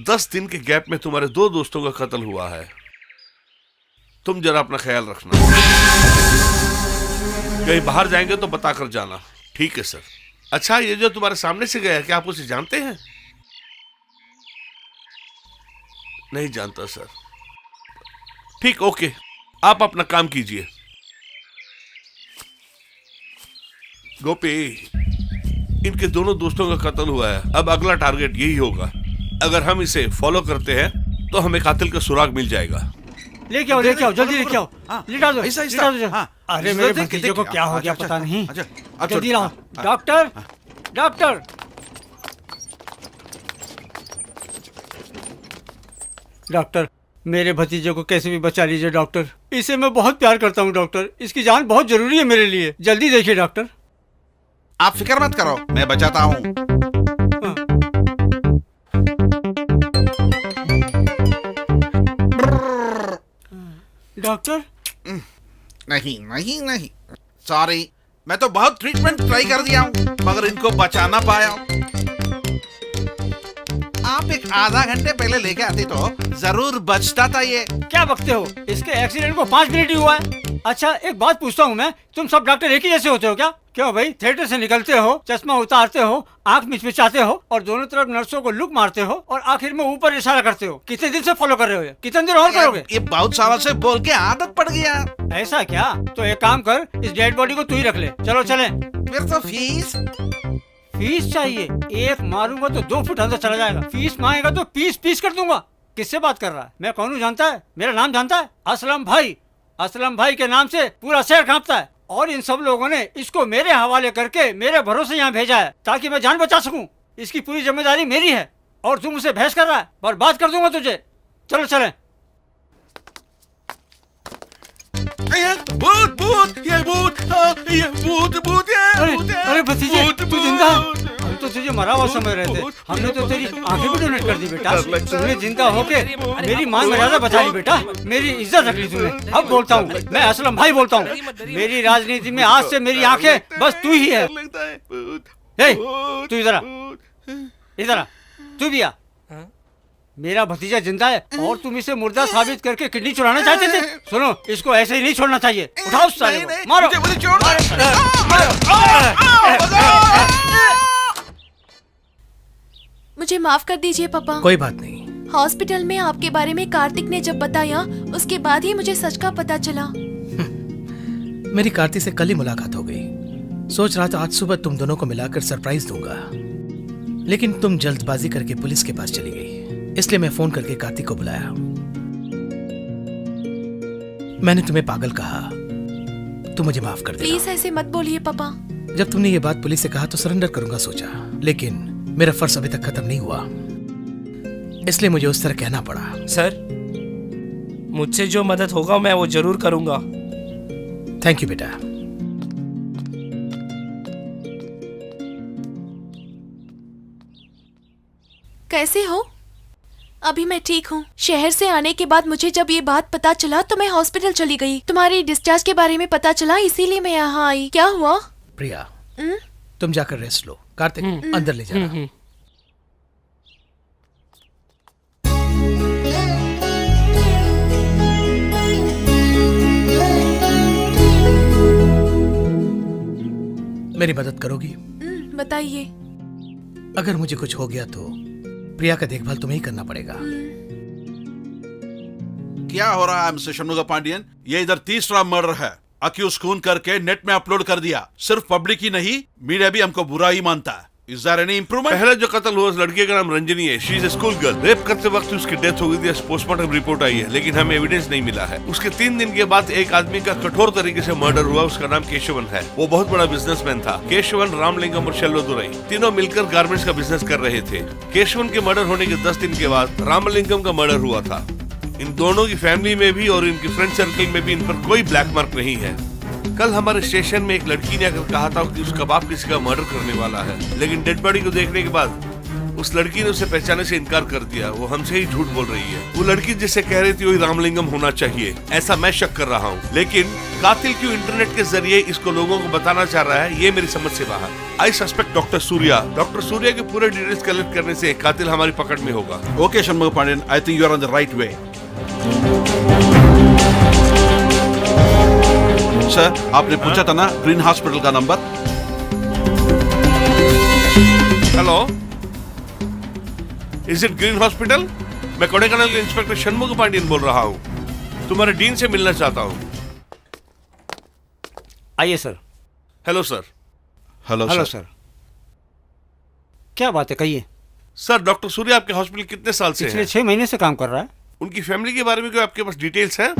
10 दिन के गैप में तुम्हारे 2 दोस्तों का कत्ल हुआ है। तुम जरा अपना ख्याल रखना। कहीं बाहर जाएंगे तो बताकर जाना। ठीक है सर। अच्छा, ये जो तुम्हारे सामने से गया, क्या आप उसे जानते हैं? नहीं जानता सर। ठीक, ओके, आप अपना काम कीजिए। गोपी, इनके दोनों दोस्तों का कत्ल हुआ है। अब अगला टारगेट यही होगा। अगर हम इसे फॉलो करते हैं तो हमें कातिल का सुराग मिल जाएगा। लेके आओ, जल्दी लेके आओ। लिटा दो, ऐसा लिटा दो। हाँ, अरे मेरे भतीजे को क्या हो गया पता नहीं। जल्दी लाओ। डॉक्टर, डॉक्टर, डॉक्टर, मेरे भतीजे को कैसे भी बचा लीजिए डॉक्टर। इसे मैं बहुत प्यार करता हूँ डॉक्टर। इसकी जान बहुत जरूरी है मेरे लिए। जल्दी देखिए डॉक्टर। आप फिक्र मत करो, मैं बचाता हूँ। डॉक्टर, नहीं, सॉरी, मैं तो बहुत ट्रीटमेंट ट्राई कर दिया हूँ मगर इनको बचा ना पाया हूँ। आप एक आधा घंटे पहले लेके आते तो जरूर बचता था ये। क्या बकते हो? इसके एक्सीडेंट को 5 मिनट ही हुआ है। अच्छा, एक बात पूछता हूँ मैं, तुम सब डॉक्टर एक ही जैसे होते हो क्या? क्यों भाई, थिएटर से निकलते हो, चश्मा उतारते हो, आंख मिचमिचाते हो और दोनों तरफ नर्सों को लुक मारते हो और आखिर में ऊपर इशारा करते हो। कितने दिन से फॉलो कर रहे हो? कितने दिन और करोगे? ये बहुत सालों से बोल के आदत पड़ गया। ऐसा क्या? तो एक काम कर, इस डेड बॉडी को तू ही रख ले। चलो चले। फिर तो फीस चाहिए? एक मारूंगा तो 2 फुट अंदर चला जाएगा। फीस मांगेगा तो पीस पीस कर दूंगा। किससे बात कर रहा है? मैं कौन हूँ जानता है? मेरा नाम जानता है? असलम भाई। असलम भाई के नाम से पूरा शहर कांपता है। और इन सब लोगों ने इसको मेरे हवाले करके मेरे भरोसे यहाँ भेजा है ताकि मैं जान बचा सकूं। इसकी पूरी जिम्मेदारी मेरी है और तुम उसे बहस कर रहा है। बर्बाद कर दूंगा तुझे। चलो चले। भूत, ये भूत, अरे भतीजे, तू जिंदा है? तो तुझे मरा हुआ समझ रहे थे, हमने तो तेरी आंखें भी डोनेट कर दी बेटा। तूने जिंदा होके मेरी मान मर्यादा बचा ली बेटा, मेरी इज्जत रख ली तूने। अब बोलता हूँ, मैं असलम भाई बोलता हूँ, मेरी राजनीति में आज से मेरी आंखें बस तू ही है। हे, तू इधर आ, इधर आ, तू भी आ। मेरा भतीजा जिंदा है और तुम इसे मुर्दा साबित करके किडनी चुराना चाहते थे। सुनो, इसको ऐसे ही नहीं छोड़ना चाहिए। उठाओ उस साले को, मारो। मुझे माफ कर दीजिए पापा। कोई बात नहीं। हॉस्पिटल में आपके बारे में कार्तिक ने जब बताया, उसके बाद ही मुझे सच का पता चला। मेरी कार्ति से कल ही मुलाकात हो गई। सोच रहा था आज सुबह तुम दोनों को मिलाकर सरप्राइज दूंगा, लेकिन तुम जल्दबाजी करके पुलिस के पास चली गई, इसलिए मैं फोन करके कार्तिक को बुलाया। मैंने तुम्हें पागल कहा, तुम मुझे माफ कर देना। प्लीज ऐसे मत बोलिए पापा। जब तुमने ये बात पुलिस से कहा तो सरेंडर करूंगा सोचा, लेकिन मेरा फर्ज अभी तक खत्म नहीं हुआ, इसलिए मुझे उस तरह कहना पड़ा। सर, मुझसे जो मदद होगा मैं वो जरूर करूंगा। थैंक यू बेटा। कैसे हो? अभी मैं ठीक हूँ। शहर से आने के बाद मुझे जब ये बात पता चला तो मैं हॉस्पिटल चली गई। तुम्हारी डिस्चार्ज के बारे में पता चला, इसीलिए मैं यहाँ आई। क्या हुआ? प्रिया, तुम जाकर रेस्ट लो। कार्तिक, अंदर ले जाना। मेरी मदद करोगी? बताइए। अगर मुझे कुछ हो गया तो प्रिया का देखभाल तुम्हें ही करना पड़ेगा। क्या हो रहा है मिस्टर षणमुगा पांडियन? ये इधर तीसरा मर्डर है। अक्यूज खून करके नेट में अपलोड कर दिया। सिर्फ पब्लिक ही नहीं, मीडिया भी हमको बुरा ही मानता है। Is there any improvement? पहला जो कत्ल हुआ उस लड़की का नाम रंजनी है। She is a school girl. Rape करते वक्त उसकी डेथ हो गई थी। पोस्टमार्टम रिपोर्ट आई है, लेकिन हमें एविडेंस नहीं मिला है। उसके 3 दिन के बाद एक आदमी का कठोर तरीके से मर्डर हुआ। उसका नाम केशवन है। वो बहुत बड़ा बिजनेसमैन था। केशवन, रामलिंगम और शेल्लोदुरई तीनों मिलकर गारमेंट्स का बिजनेस कर रहे थे। केशवन के मर्डर होने के 10 दिन के बाद रामलिंगम का मर्डर हुआ था। इन दोनों की फैमिली में भी और इनकी फ्रेंड सर्कल में भी इन पर कोई ब्लैक मार्क नहीं है। कल हमारे स्टेशन में एक लड़की ने आकर कहा था कि उसका बाप किसी का मर्डर करने वाला है, लेकिन डेड बॉडी को देखने के बाद उस लड़की ने उसे पहचानने से इनकार कर दिया। वो हमसे ही झूठ बोल रही है। वो लड़की जिसे कह रही थी वही रामलिंगम होना चाहिए, ऐसा मैं शक कर रहा हूँ। लेकिन कातिल क्यों इंटरनेट के जरिए इसको लोगों को बताना चाह रहा है, ये मेरी समझ से बाहर। आई suspect doctor Surya. Doctor Surya के पूरे डिटेल्स कलेक्ट करने से कातिल हमारी पकड़ में होगा। Okay Shanmuga Pandian, I think you are on the right way. Sir, आपने पूछा था ना ग्रीन हॉस्पिटल का नंबर? Hello, is it green hospital? मैं कोडेकनाल के इंस्पेक्टर षणमुगा पांडियन बोल रहा हूँ। तुम्हारे डीन से मिलना चाहता हूँ। आइए sir. Hello sir. Hello sir. क्या बात है, कहिए। सर, डॉक्टर सूर्या आपके हॉस्पिटल कितने साल से पिछले हैं? 6 महीने से काम कर रहा है। उनकी फैमिली के बारे में कोई आपके पास डिटेल्स है?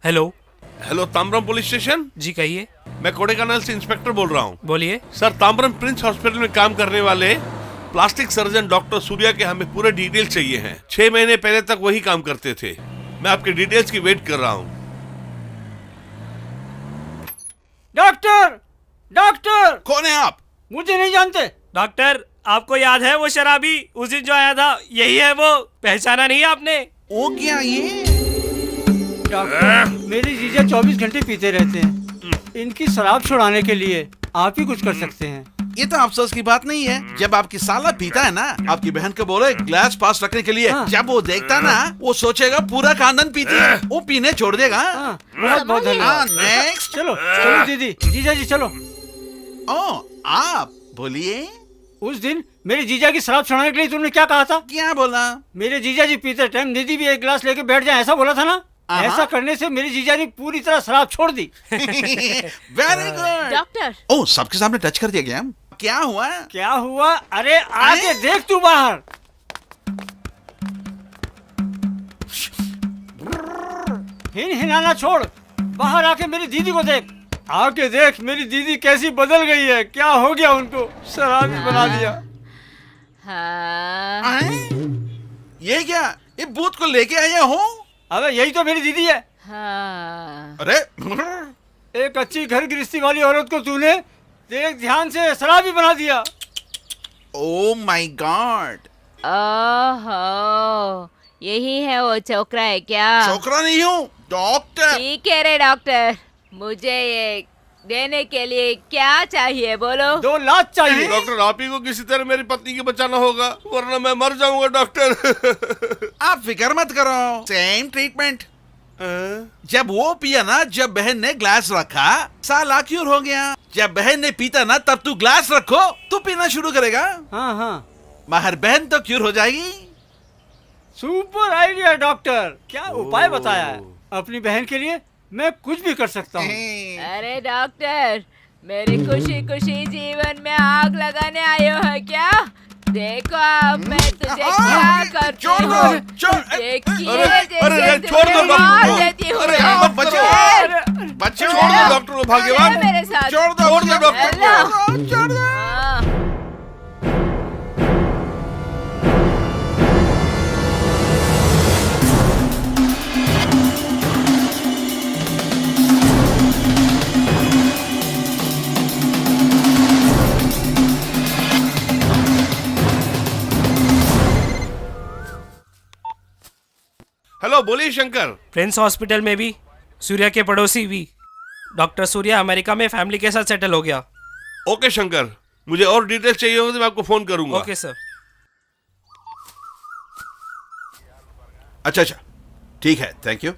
Hello. Hello, Tamram police station. जी कहिए। मैं कोडेकनाल से इंस्पेक्टर बोल रहा हूँ। बोलिए। सर, ताम्रम प्रिंस हॉस्पिटल में काम करने वाले प्लास्टिक सर्जन डॉक्टर सूर्या के हमें पूरे डिटेल चाहिए हैं। 6 महीने पहले तक वही काम करते थे। मैं आपके डिटेल्स की वेट कर रहा हूँ। Doctor, doctor. कौन है आप? मुझे नहीं जानते। डॉक्टर, आपको याद है वो शराबी उस दिन जो आया था? यही है वो। पहचाना नहीं आपने? ओ क्या ये? डॉक्टर, मेरे जीजा 24 घंटे पीते रहते हैं। इनकी शराब छुड़ाने के लिए आप ही कुछ कर सकते हैं। ये तो अफसोस की बात नहीं है। जब आपकी साला पीता है ना, आपकी बहन को बोले ग्लास पास रखने के लिए। हाँ। जब वो देखता ना, वो सोचेगा पूरा खानदान पीती है, वो पीने छोड़ देगा। हाँ, बहुत बहुत धन्यवाद। नेक्स्ट। चलो चलो दीदी, जीजा जी चलो। ओ, आप बोलिए। उस दिन मेरे जीजा की शराब छुड़ाने के लिए तुमने क्या कहा था? क्या बोला? मेरे जीजा जी पीते टाइम निधि भी एक गिलास लेके बैठ जाए, ऐसा बोला था ना? ऐसा करने से मेरी जीजा ने पूरी तरह शराब छोड़ दी। Very good. डॉक्टर ओ, सबके सामने टच कर दिया गया। क्या हुआ? क्या हुआ? अरे आगे देख तू बाहर। हिलाना छोड़, बाहर आके मेरी दीदी को देख। आके देख मेरी दीदी कैसी बदल गई है। क्या हो गया उनको? शराबी बना दिया। हाँ ये क्या? ये भूत को लेके आया हो? अबे यही तो मेरी दीदी है। हाँ अरे एक अच्छी घर गृहस्थी वाली औरत को तूने देख ध्यान से शराबी बना दिया। Oh my God. ओहो, यही है वो छोकरा है क्या? छोकरा नहीं हूँ, डॉक्टर। ठीक है रे डॉक्टर, मुझे ये देने के लिए क्या चाहिए बोलो? 2 लाख चाहिए। डॉक्टर, आप ही को किसी तरह मेरी पत्नी को बचाना होगा, वरना मैं मर जाऊंगा डॉक्टर। आप फिक्र मत करो, सेम ट्रीटमेंट। जब वो पिया ना, जब बहन ने ग्लास रखा, साला क्यूर हो गया। जब बहन ने पीता ना, तब तू ग्लास रखो, तू पीना शुरू करेगा। हाँ हाँ, मगर बहन तो क्यूर हो जाएगी। Super idea doctor. क्या उपाय बताया है? अपनी बहन के लिए मैं कुछ भी कर सकता हूँ। अरे डॉक्टर, मेरी खुशी खुशी जीवन में आग लगाने आए हो है क्या? देखो अब मैं तुझे क्या करती छोड़ दो, हूँ। छोड़। देखिए अरे, जैसे छोड़ दो तुझे मार डॉक्टर। देती हूँ अरे, मैं। मत बचाओ। बच्चे छोड़ दो डॉक्टर को, भाग्यवान। चलो मेरे साथ। छोड़ दो, छोड़ दो डॉक्टर को। छोड़ दो। हाँ। हेलो, बोलिए शंकर। प्रिंस हॉस्पिटल में भी, सूर्या के पड़ोसी भी, डॉक्टर सूर्या अमेरिका में फैमिली के साथ सेटल हो गया। ओके शंकर, मुझे और डिटेल्स चाहिए होगी तो मैं आपको फोन करूंगा। Okay sir. अच्छा, ठीक है, थैंक यू।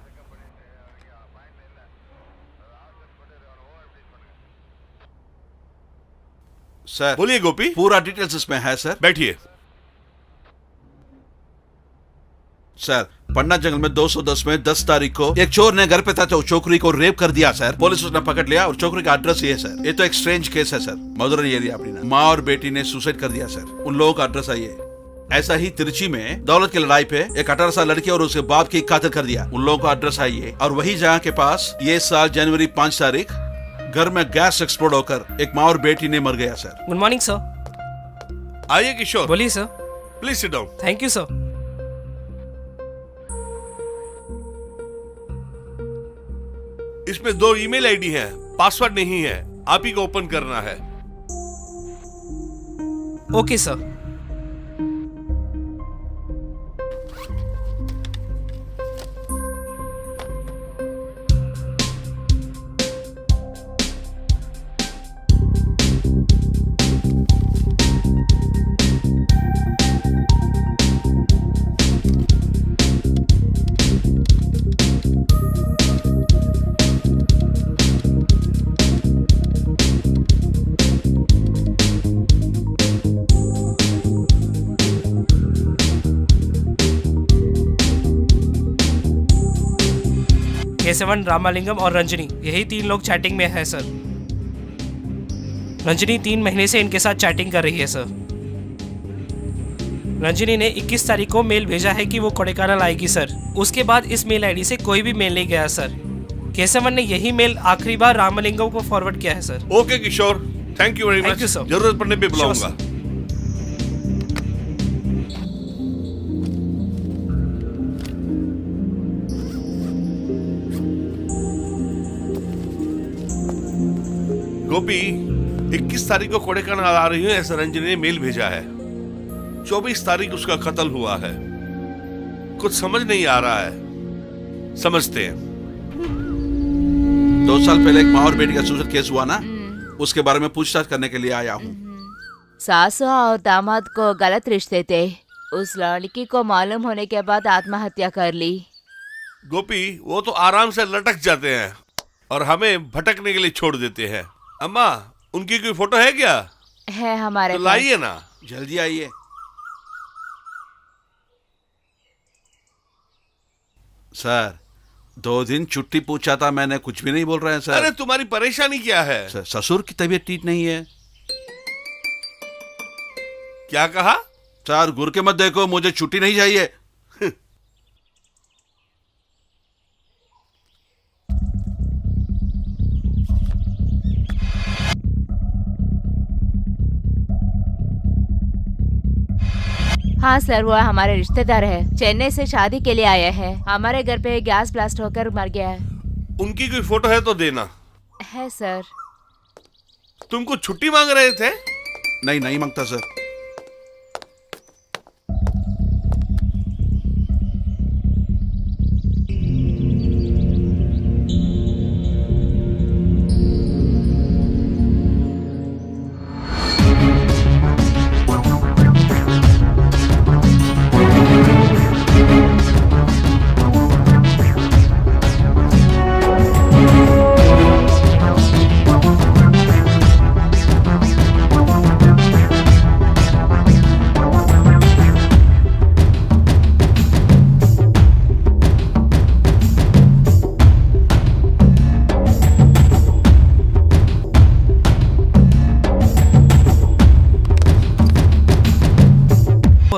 सर, बोलिए गोपी। पूरा डिटेल्स इसमें है सर। बैठिए। सर, पन्ना जंगल में 210 में 10 तारीख को एक चोर ने घर पे था तो छोकरी को रेप कर दिया सर। पुलिस उसने पकड़ लिया और छोकरी का एड्रेस ये है सर। ये तो एक स्ट्रेंज केस है सर। मधुरन एरिया अपनी ना, माँ और बेटी ने सुसाइड कर दिया सर। उन लोगों का एड्रेस आइए। ऐसा ही तिरची में दौलत की लड़ाई पे एक 18 साल लड़की और उसके बाप की कातिल कर दिया। उन लोगों का एड्रेस आइए। और वही जगह के पास ये साल जनवरी 5 तारीख घर में गैस एक्सप्लोड होकर एक माँ और बेटी ने मर गया सर। Good morning sir. आइए किशोर, बोलिए sir. Please sit down. Thank you sir. इसमें 2 ईमेल आईडी है, पासवर्ड नहीं है, आप ही को ओपन करना है। Okay sir. केशवन, रामालिंगम और रंजनी, यही 3 लोग चैटिंग में है सर। रंजनी 3 महीने से इनके साथ चैटिंग कर रही है सर। रंजनी ने 21 तारीख को मेल भेजा है कि वो कोडेकानल आएगी सर। उसके बाद इस मेल आईडी से कोई भी मेल नहीं गया सर। केशवन ने यही मेल आखिरी बार रामालिंगम को फॉरवर्ड किया है sir. Okay Kishore, thank you very Thank मच। you, sir. जरूरत पड़ने पे Sure, बुलाऊंगा। sir. गोपी, 21 तारीख को कोडेकानल आ रही हूँ ऐसा रंजनी ने मेल भेजा है। 24 तारीख उसका कत्ल हुआ है। कुछ समझ नहीं आ रहा है। समझते हैं। 2 साल पहले एक माँ और बेटी का सुसाइड केस हुआ ना, उसके बारे में पूछताछ करने के लिए आया हूँ। सासू और दामाद को गलत रिश्ते थे। उस लड़की को मालूम होने के बाद आत्महत्या कर ली। गोपी, वो तो आराम से लटक जाते हैं और हमें भटकने के लिए छोड़ देते हैं। अम्मा, उनकी कोई फोटो है क्या? है हमारे तो पास। लाइए ना। जल्दी आइए। सर, 2 दिन छुट्टी पूछा था मैंने, कुछ भी नहीं बोल रहे हैं सर। अरे तुम्हारी परेशानी क्या है? ससुर की तबीयत ठीक नहीं है। क्या कहा? सर गुर के मत देखो, मुझे छुट्टी नहीं चाहिए। हाँ सर, वो हमारे रिश्तेदार है, चेन्नई से शादी के लिए आए हैं। हमारे घर पे गैस ब्लास्ट होकर मर गया है। उनकी कोई फोटो है तो देना। है सर। तुमको छुट्टी मांग रहे थे? नहीं, नहीं मांगता सर।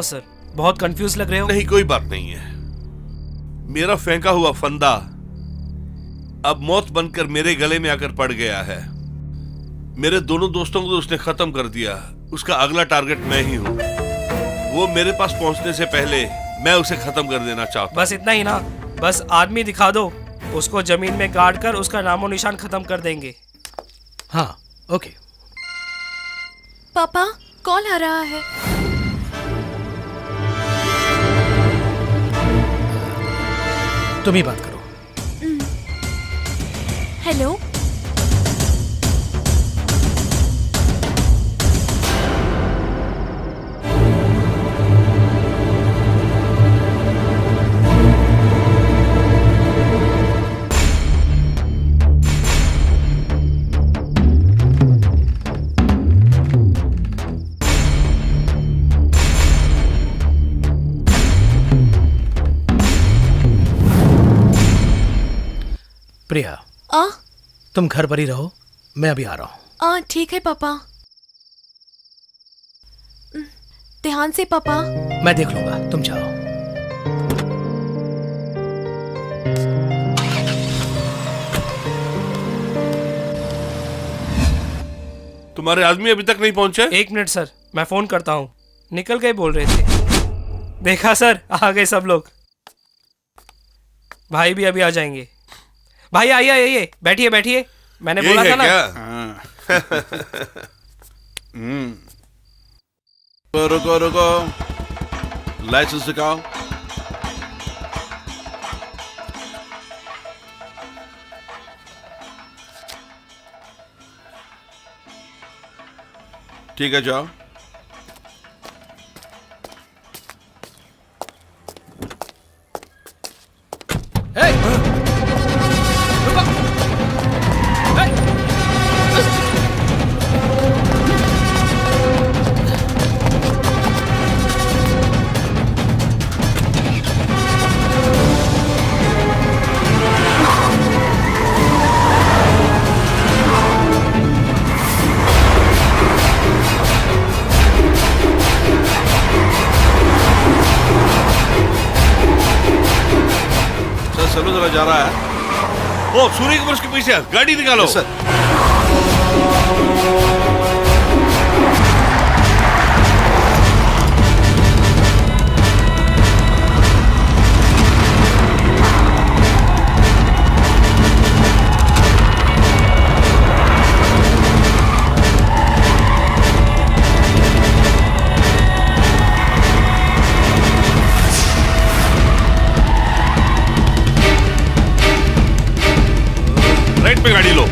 सर बहुत कंफ्यूज लग रहे हो। नहीं, कोई बात नहीं है। मेरा फेंका हुआ फंदा अब मौत बनकर मेरे गले में आकर पड़ गया है। मेरे दोनों दोस्तों को तो उसने खत्म कर दिया। उसका अगला टारगेट मैं ही हूं। वो मेरे पास पहुंचने से पहले मैं उसे खत्म कर देना चाहता हूं। बस इतना ही ना? बस आदमी दिखा दो, उसको जमीन में गाड़ कर उसका नामो निशान खत्म कर देंगे। हाँ ओके। पापा कॉल आ रहा है। तुम ही बात करो। हेलो। प्रिया, तुम घर पर ही रहो, मैं अभी आ रहा हूँ। ठीक है पापा। ध्यान से पापा। मैं देख लूंगा, तुम जाओ। तुम्हारे आदमी अभी तक नहीं पहुंचे? 1 मिनट सर, मैं फोन करता हूँ। निकल गए बोल रहे थे। देखा सर, आ गए सब लोग। भाई भी अभी आ जाएंगे। भाई आइए आइए, बैठिए बैठिए। मैंने बोला था ना। रुको रुको, लाइसेंस दिखाओ। ठीक है, जाओ। जा रहा है। ओ, सूर्य कुमार के पीछे गाड़ी निकालो। सर। राइट पे गाड़ी लो।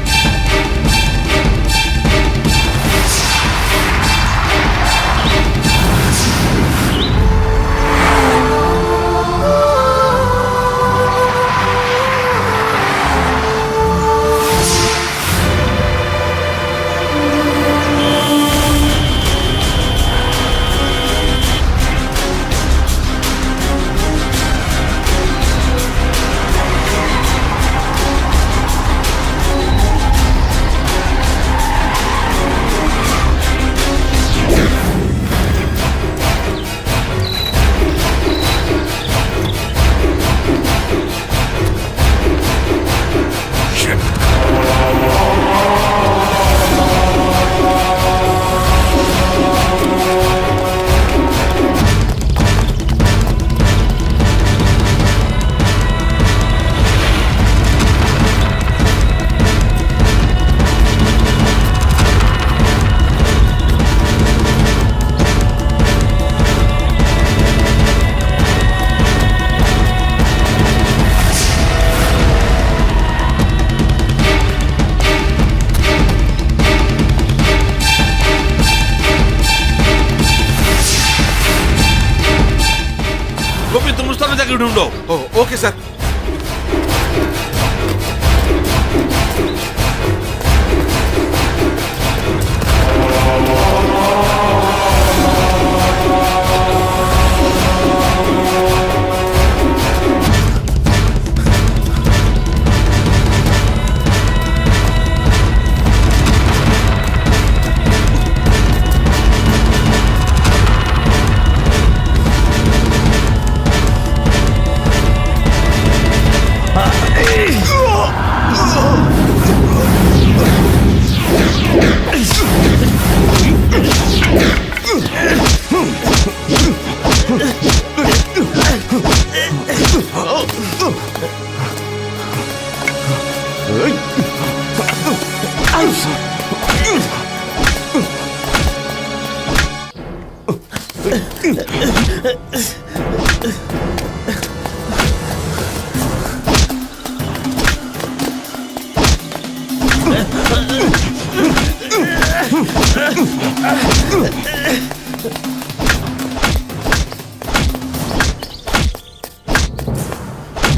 की ढूंढो। Okay sir.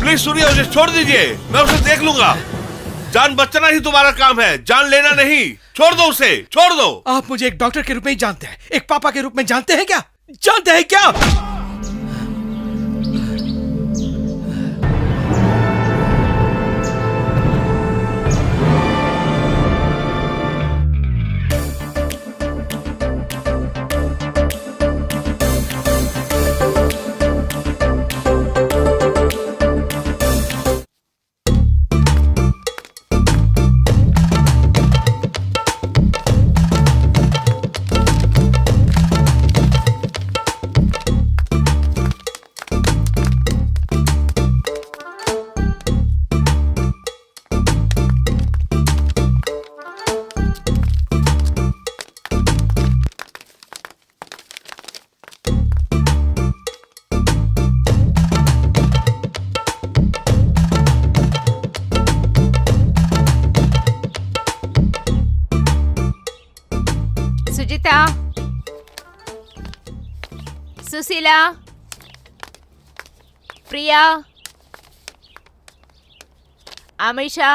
प्लीज सुनिए, उसे छोड़ दीजिए, मैं उसे देख लूंगा। जान बचाना ही तुम्हारा काम है, जान लेना नहीं। छोड़ दो उसे, छोड़ दो। आप मुझे एक डॉक्टर के रूप में ही जानते हैं, एक पापा के रूप में जानते हैं क्या? जानते हैं क्या? सुजीता, सुशीला, प्रिया, अमीषा,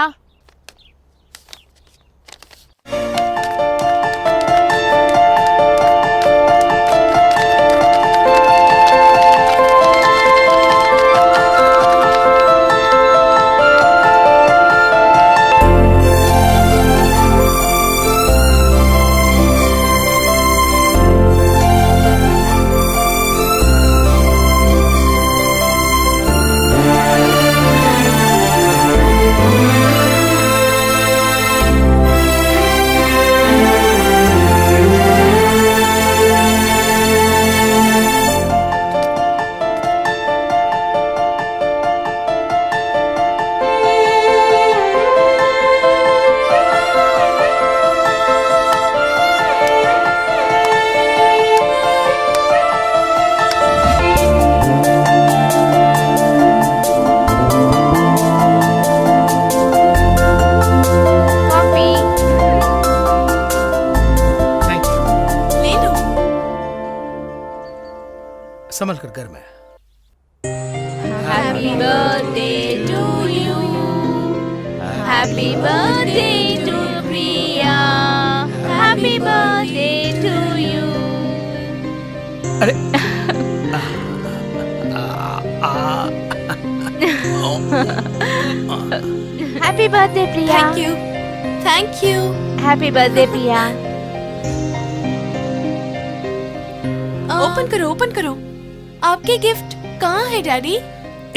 कॉफी। Thank you. ले लो। संभल कर घर में। Happy birthday to you. Happy birthday to Priya. Happy birthday to you. अरे Happy birthday Priya. Thank you, thank you. Happy birthday Priya. Open करो, ओपन करो। आपके गिफ्ट कहाँ है डैडी?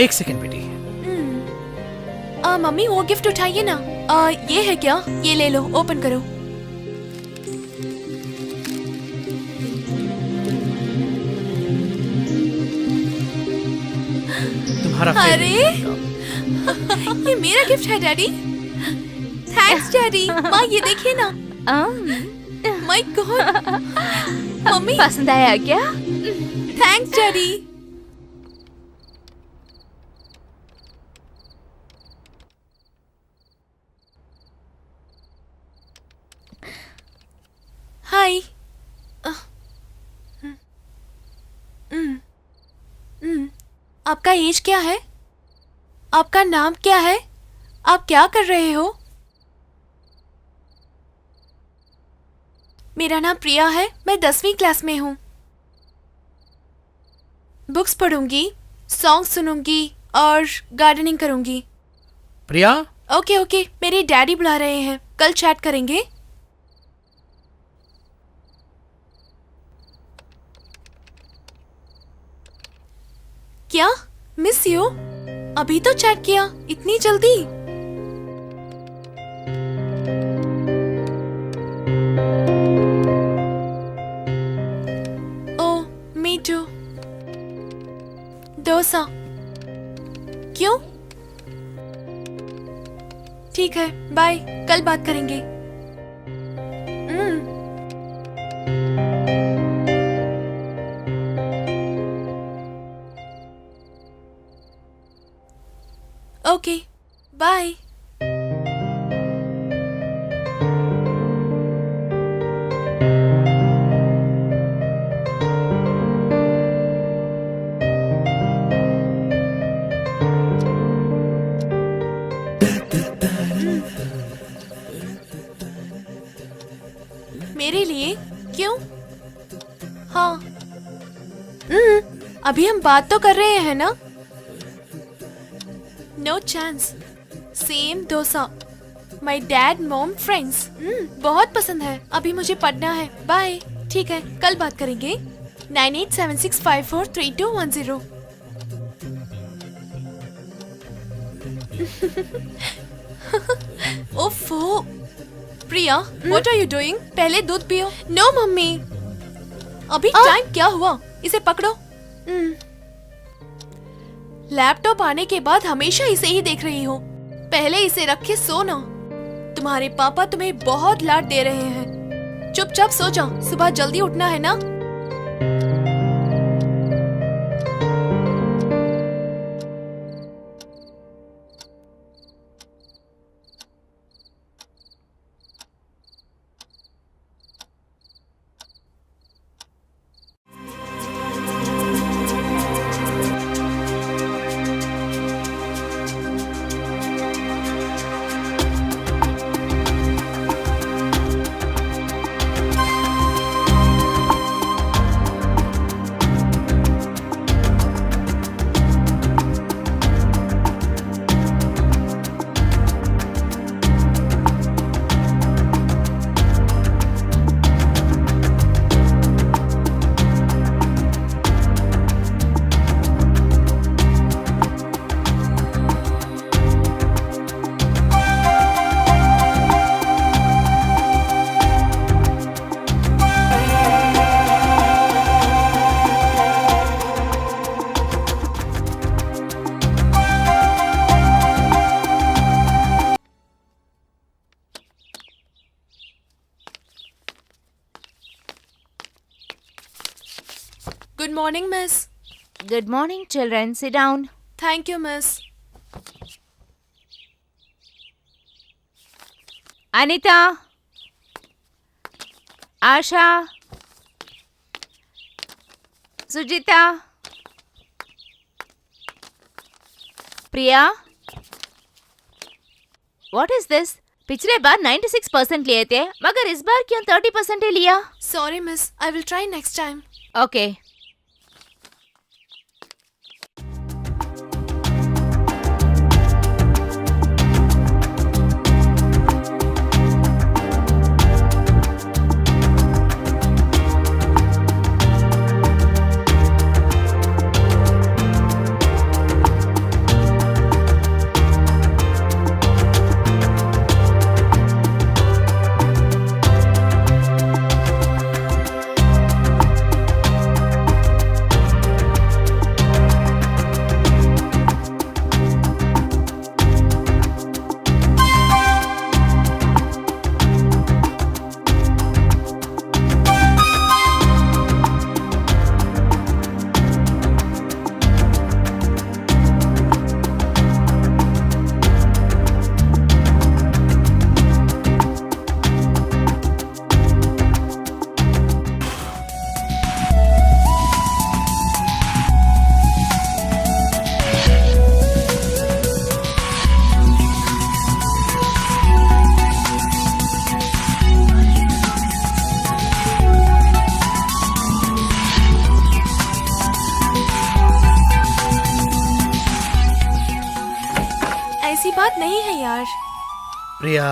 एक सेकंड बेटी। मम्मी वो गिफ्ट उठाइए ना। ये है क्या? ये ले लो, ओपन करो। तुम्हारा अरे favorite। ये मेरा गिफ्ट है डैडी। Thanks daddy. माँ ये देखिए ना। My God. मम्मी पसंद आया क्या? Thanks daddy. हाय। आपका एज क्या है? आपका नाम क्या है? आप क्या कर रहे हो? मेरा नाम प्रिया है, मैं 10वीं क्लास में हूँ। बुक्स पढ़ूंगी, सॉन्ग सुनूंगी और गार्डनिंग करूंगी। प्रिया, ओके ओके, मेरे डैडी बुला रहे हैं, कल चैट करेंगे। क्या मिस यू? अभी तो चैट किया, इतनी जल्दी? Oh me too. डोसा। क्यों? ठीक है, बाय, कल बात करेंगे। Okay, bye. मेरे लिए? क्यों? हाँ। अभी हम बात तो कर रहे हैं ना? No chance. Same dosa. My dad mom friends. बहुत पसंद है। अभी मुझे पढ़ना है, बाय। ठीक है, कल बात करेंगे। 9876543210। ओफो प्रिया, व्हाट आर यू डूइंग? पहले दूध पियो। नो मम्मी, अभी टाइम क्या हुआ? इसे पकड़ो। लैपटॉप आने के बाद हमेशा इसे ही देख रही हो। पहले इसे रख के सो ना। तुम्हारे पापा तुम्हें बहुत लाड दे रहे हैं। चुपचाप सो जाओ, सुबह जल्दी उठना है ना। Good morning, miss. Good morning, children. Sit down. Thank you, miss. Anita. Asha. Sujita. Priya. What is this? पिछले बार 96% लिए थे, मगर इस बार क्यों 30% ही लिया? Sorry, miss. I will try next time. Okay. बात नहीं है यार। प्रिया,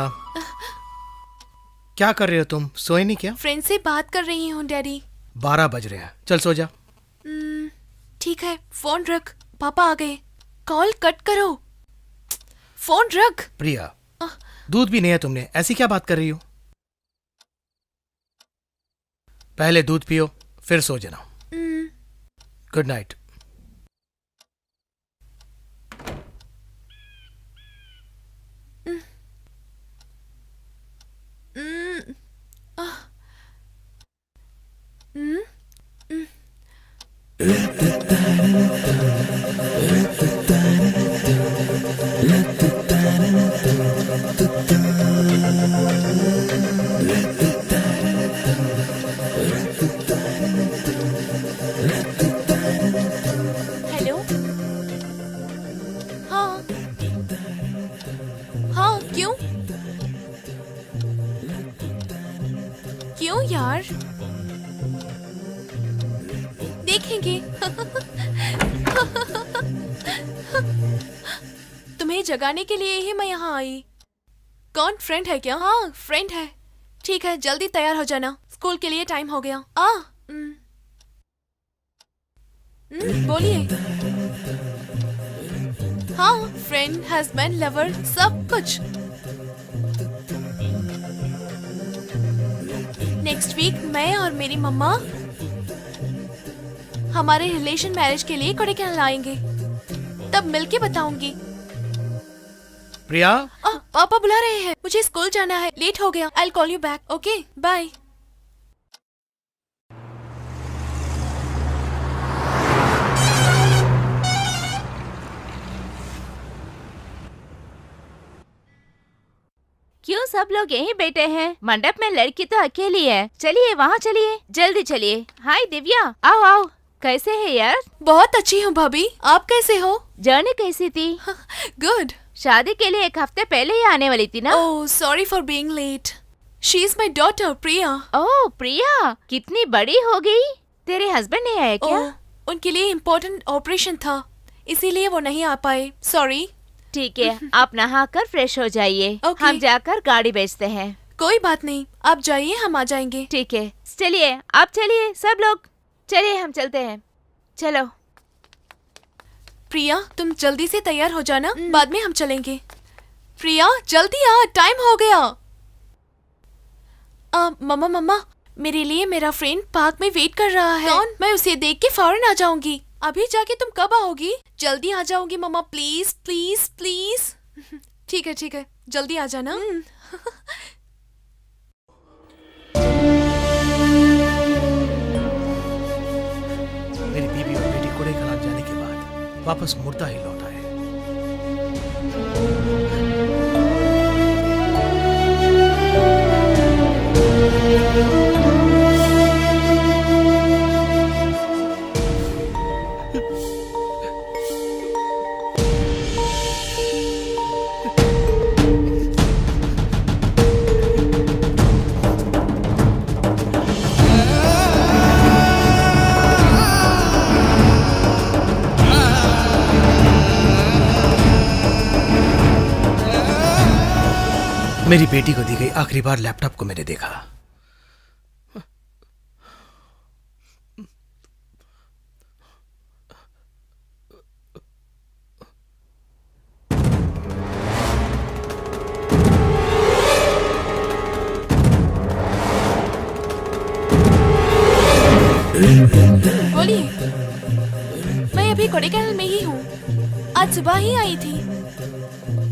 क्या कर रहे हो तुम? सोए नहीं क्या? फ्रेंड से बात कर रही हूँ डैडी। 12 बज रहे हैं, चल सो जा। ठीक है, फोन रख, पापा आ गए। कॉल कट करो, फोन रख। प्रिया, दूध भी नहीं है तुमने, ऐसी क्या बात कर रही हो? पहले दूध पियो, फिर सो जाना। Good night. हेलो। हाँ हाँ, क्यों क्यों यार? देखेंगे। तुम्हें जगाने के लिए ही मैं यहाँ आई। कौन, फ्रेंड है क्या? हाँ, फ्रेंड है। ठीक है, जल्दी तैयार हो जाना, स्कूल के लिए टाइम हो गया। बोलिए। हाँ, फ्रेंड, हस्बैंड, लवर, सब कुछ। नेक्स्ट वीक मैं और मेरी मम्मा हमारे रिलेशन मैरिज के लिए कोडाईकनाल आएंगे, तब मिलके बताऊंगी। प्रिया, पापा बुला रहे हैं, मुझे स्कूल जाना है, लेट हो गया। I will call you back. Okay, bye. क्यों सब लोग यहीं बैठे हैं? मंडप में लड़की तो अकेली है। चलिए वहाँ चलिए, जल्दी चलिए। हाय दिव्या, आओ आओ। कैसे है यार? बहुत अच्छी हूँ भाभी, आप कैसे हो? जर्नी कैसी थी? गुड। शादी के लिए एक हफ्ते पहले ही आने वाली थी ना? Oh, sorry for being late. She is my daughter Priya. Oh Priya, कितनी बड़ी हो गई। तेरे हस्बैंड नहीं आए क्या? ओह, उनके लिए इम्पोर्टेंट ऑपरेशन था, इसीलिए वो नहीं आ पाए। सॉरी। ठीक है, आप नहा कर फ्रेश हो जाइए। Okay. हम जाकर गाड़ी बेचते हैं। कोई बात नहीं, आप जाइए, हम आ जाएंगे। ठीक है, चलिए आप चलिए, सब लोग चलिए, हम चलते हैं। चलो। प्रिया, तुम जल्दी से तैयार हो जाना, बाद में हम चलेंगे। प्रिया जल्दी आ, टाइम हो गया। मम्मा मम्मा, मेरे लिए मेरा फ्रेंड पार्क में वेट कर रहा है। कौन? मैं उसे देख के फौरन आ जाऊंगी। अभी जाके तुम कब आओगी? जल्दी आ जाऊंगी मम्मा, प्लीज प्लीज प्लीज। ठीक है, जल्दी आ जाना। मेरी बीबी और बेटी कोडाईकनाल जाने के बाद वापस मुर्दा ही लौट आए। मेरी बेटी को दी गई आखिरी बार लैपटॉप को मैंने देखा। बोलिए। मैं अभी कोडाईकनाल में ही हूँ, आज सुबह ही आई थी।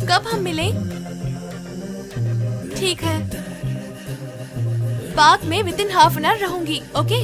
कब हम मिले? ठीक है, पार्क में with in half an hour रहूंगी। ओके।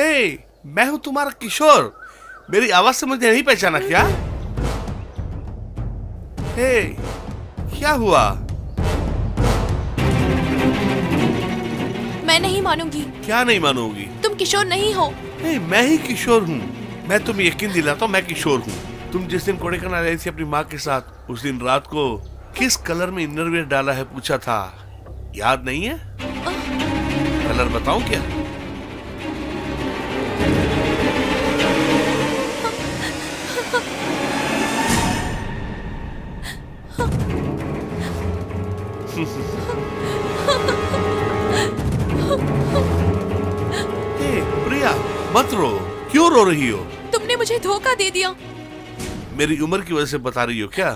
हे, मैं हूं तुम्हारा किशोर। मेरी आवाज से मुझे नहीं पहचाना क्या? हे, क्या हुआ? मैं नहीं मानूंगी। क्या नहीं मानोगी? तुम किशोर नहीं हो। नहीं, मैं ही किशोर हूँ। मैं तुम्हें यकीन दिलाता हूँ, मैं किशोर हूँ। तुम जिस दिन कोडेकनाल आई थी अपनी माँ के साथ, उस दिन रात को किस कलर में इनरवियर डाला है पूछा था, याद नहीं है? कलर बताऊं क्या? हे, प्रिया, मत रो। क्यों रो रही हो? तुमने मुझे धोखा दे दिया। मेरी उम्र की वजह से बता रही हो क्या?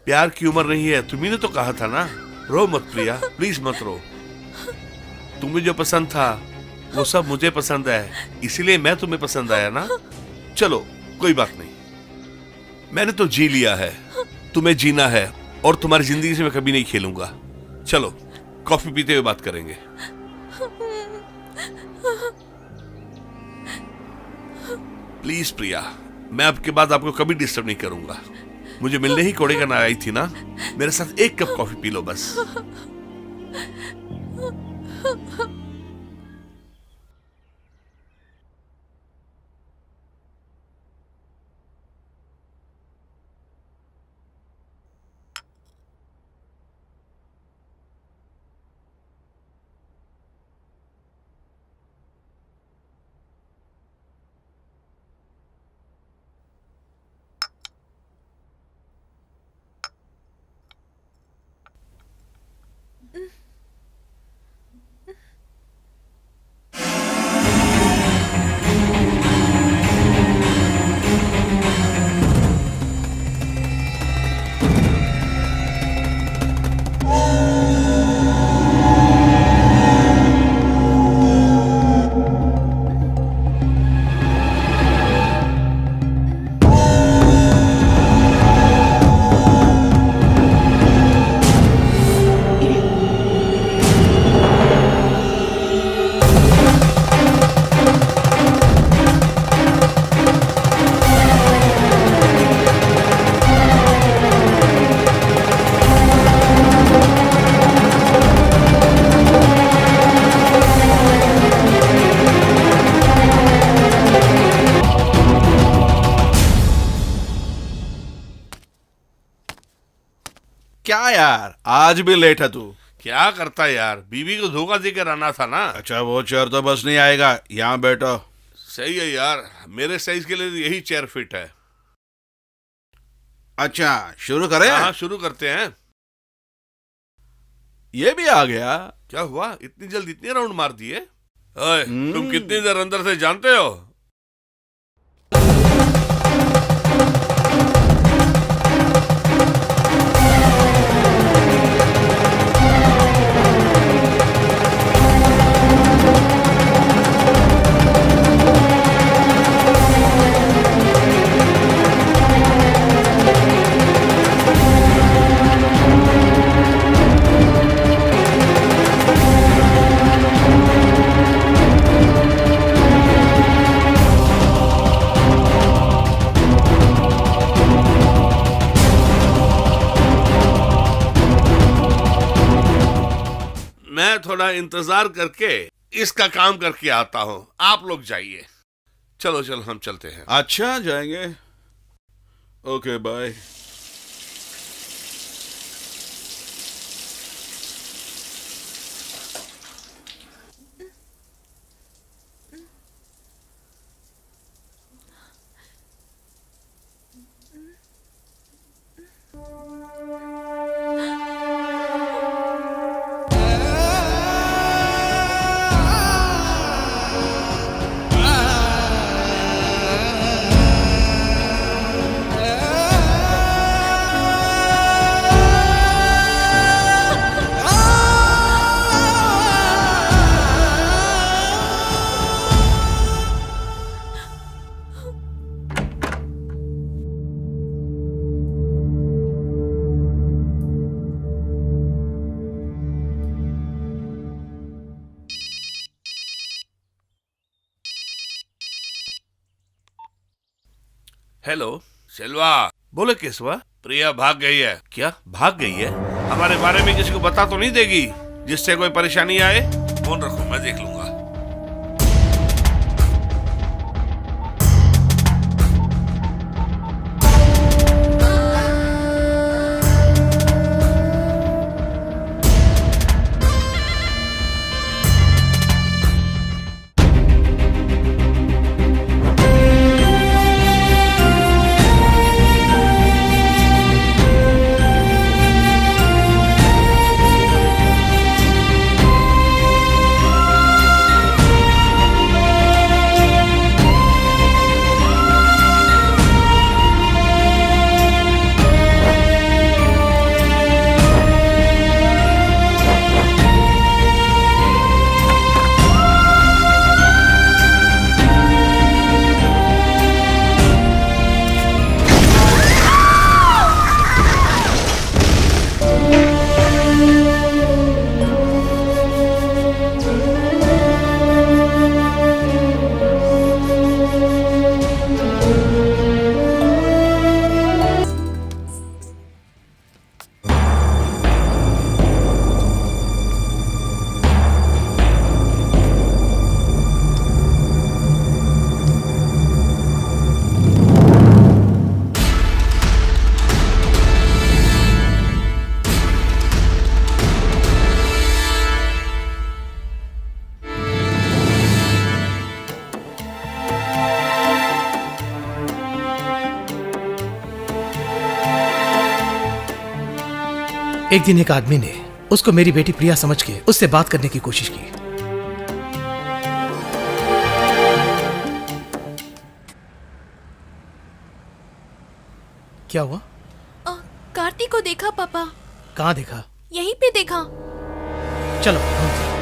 प्यार की उम्र नहीं है, तुम्ही ने तो कहा था ना। रो मत प्रिया, प्लीज मत रो। तुम्हें जो पसंद था वो सब मुझे पसंद है, इसीलिए मैं तुम्हें पसंद आया ना। चलो कोई बात नहीं, मैंने तो जी लिया है, तुम्हें जीना है और तुम्हारी जिंदगी से मैं कभी नहीं खेलूंगा। चलो कॉफी पीते हुए बात करेंगे। प्लीज प्रिया, मैं अब के बाद आपको कभी डिस्टर्ब नहीं करूंगा। मुझे मिलने ही कोडेकनाल आई थी ना, मेरे साथ एक कप कॉफी पी लो बस। क्या यार, आज भी लेट है तू? क्या करता यार, बीवी को धोखा देकर आना था ना। अच्छा, वो चेयर तो बस नहीं आएगा, यहाँ बैठो। सही है यार, मेरे साइज के लिए यही चेयर फिट है। अच्छा, शुरू करें? हाँ शुरू करते हैं। ये भी आ गया। क्या हुआ, इतनी जल्द इतने राउंड मार दिए? ओए, तुम कितनी देर अंदर से जानते हो? मैं थोड़ा इंतजार करके इसका काम करके आता हूं, आप लोग जाइए। चलो चलो हम चलते हैं। अच्छा, जाएंगे। Okay, bye. Hello Silva. बोले केसवा, प्रिया भाग गई है। क्या भाग गई है? हमारे बारे में किसी को बता तो नहीं देगी, जिससे कोई परेशानी आए? फोन रखो, मैं देख लूंगा। एक दिन एक आदमी ने उसको मेरी बेटी प्रिया समझ के उससे बात करने की कोशिश की। क्या हुआ? कार्तिक को देखा पापा। कहाँ देखा? यहीं पे देखा। चलो ढूंढते हैं।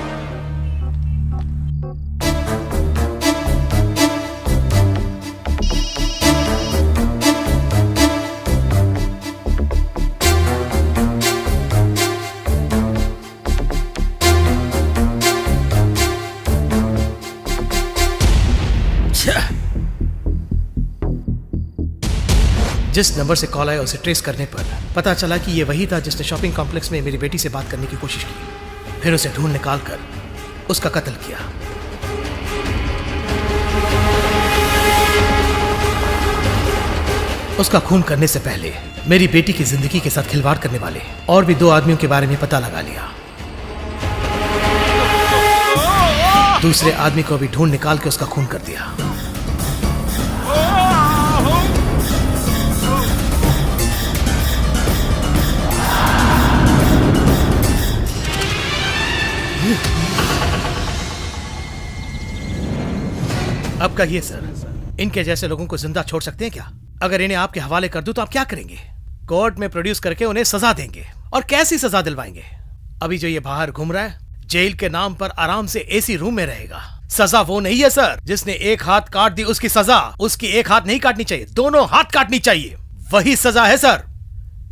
जिस नंबर से कॉल आया उसे ट्रेस करने पर पता चला कि ये वही था जिसने शॉपिंग कॉम्प्लेक्स में मेरी बेटी से बात करने की कोशिश की, फिर उसे ढूंढ निकाल कर उसका कत्ल किया। उसका खून करने से पहले मेरी बेटी की जिंदगी के साथ खिलवाड़ करने वाले और भी 2 आदमियों के बारे में पता लगा लिया। दूसरे आदमी को भी ढूंढ निकाल के उसका खून कर दिया। अब कहिए सर, इनके जैसे लोगों को जिंदा छोड़ सकते हैं क्या? अगर इन्हें आपके हवाले कर दूं तो आप क्या करेंगे? कोर्ट में प्रोड्यूस करके उन्हें सजा देंगे। और कैसी सजा दिलवाएंगे? अभी जो ये बाहर घूम रहा है, जेल के नाम पर आराम से एसी रूम में रहेगा। सजा वो नहीं है सर, जिसने एक हाथ काट दी उसकी सजा उसकी एक हाथ नहीं काटनी चाहिए, दोनों हाथ काटनी चाहिए। वही सजा है सर।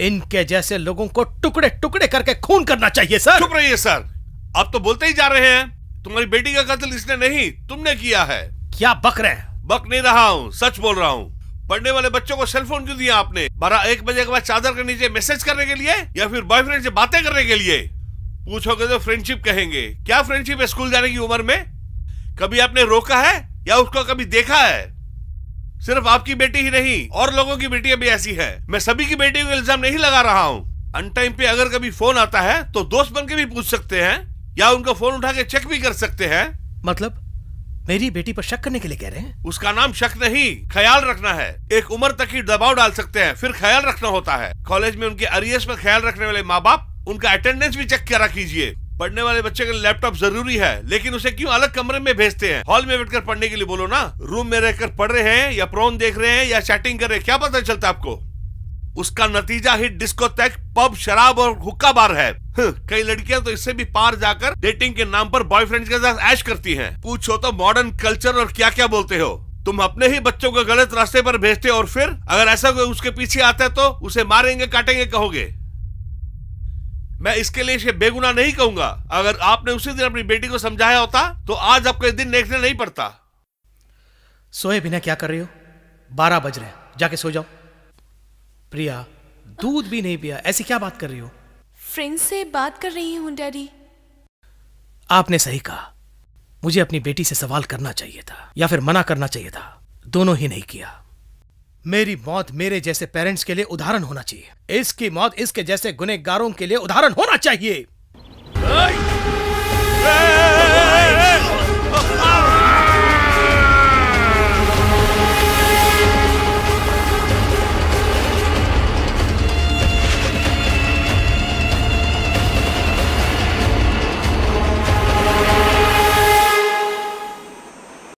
इनके जैसे लोगों को टुकड़े टुकड़े करके खून करना चाहिए सर। चुप रहिए सर, आप तो बोलते ही जा रहे हैं। तुम्हारी बेटी का कत्ल इसने नहीं, तुमने किया है। क्या बक रहे हैं? बक नहीं रहा हूँ, सच बोल रहा हूँ। पढ़ने वाले बच्चों को सेलफोन क्यों दिया आपने? 12-1 बजे के बाद चादर के नीचे मैसेज करने के लिए या फिर बॉयफ्रेंड से बातें करने के लिए? पूछोगे तो फ्रेंडशिप कहेंगे। क्या फ्रेंडशिप है स्कूल जाने की उम्र में? कभी आपने रोका है या उसको कभी देखा है? सिर्फ आपकी बेटी ही नहीं, और लोगों की बेटियां भी ऐसी है। मैं सभी की बेटियों को इल्जाम नहीं लगा रहा हूँ। अनटाइम पे अगर कभी फोन आता है तो दोस्त बन के भी पूछ सकते हैं या उनका फोन उठा के चेक भी कर सकते हैं। मतलब मेरी बेटी पर शक करने के लिए कह रहे हैं? उसका नाम शक नहीं, ख्याल रखना है। एक उम्र तक ही दबाव डाल सकते हैं, फिर ख्याल रखना होता है। कॉलेज में उनके अरियर्स पर ख्याल रखने वाले माँ बाप उनका अटेंडेंस भी चेक करा कीजिए। पढ़ने वाले बच्चे के लिए लैपटॉप जरूरी है, लेकिन उसे क्यों अलग कमरे में भेजते हैं? हॉल में बैठकर पढ़ने के लिए बोलो ना। रूम में रहकर पढ़ रहे हैं या प्रोन देख रहे हैं या चैटिंग कर रहे हैं, क्या पता चलता आपको? उसका नतीजा ही डिस्कोटेक, पब, शराब और हुक्का बार है। कई लड़कियां तो इससे भी पार जाकर डेटिंग के नाम पर बॉयफ्रेंड्स के साथ ऐश करती हैं। पूछो तो मॉडर्न कल्चर और क्या क्या बोलते हो। तुम अपने ही बच्चों को गलत रास्ते पर भेजते हो और फिर अगर ऐसा कोई उसके पीछे आता है तो उसे मारेंगे काटेंगे कहोगे। मैं इसके लिए इसे बेगुनाह नहीं कहूंगा। अगर आपने उसी दिन अपनी बेटी को समझाया होता तो आज आपको ये दिन देखने नहीं पड़ता। सोए बिना क्या कर रही हो? 12 बज रहे हैं, जाके सो जाओ। प्रिया, दूध भी नहीं पिया, ऐसी क्या बात कर रही हो? फ्रेंड से बात कर रही हूँ डैडी। आपने सही कहा, मुझे अपनी बेटी से सवाल करना चाहिए था या फिर मना करना चाहिए था, दोनों ही नहीं किया। मेरी मौत मेरे जैसे पेरेंट्स के लिए उदाहरण होना चाहिए, इसकी मौत इसके जैसे गुनहगारों के लिए उदाहरण होना चाहिए।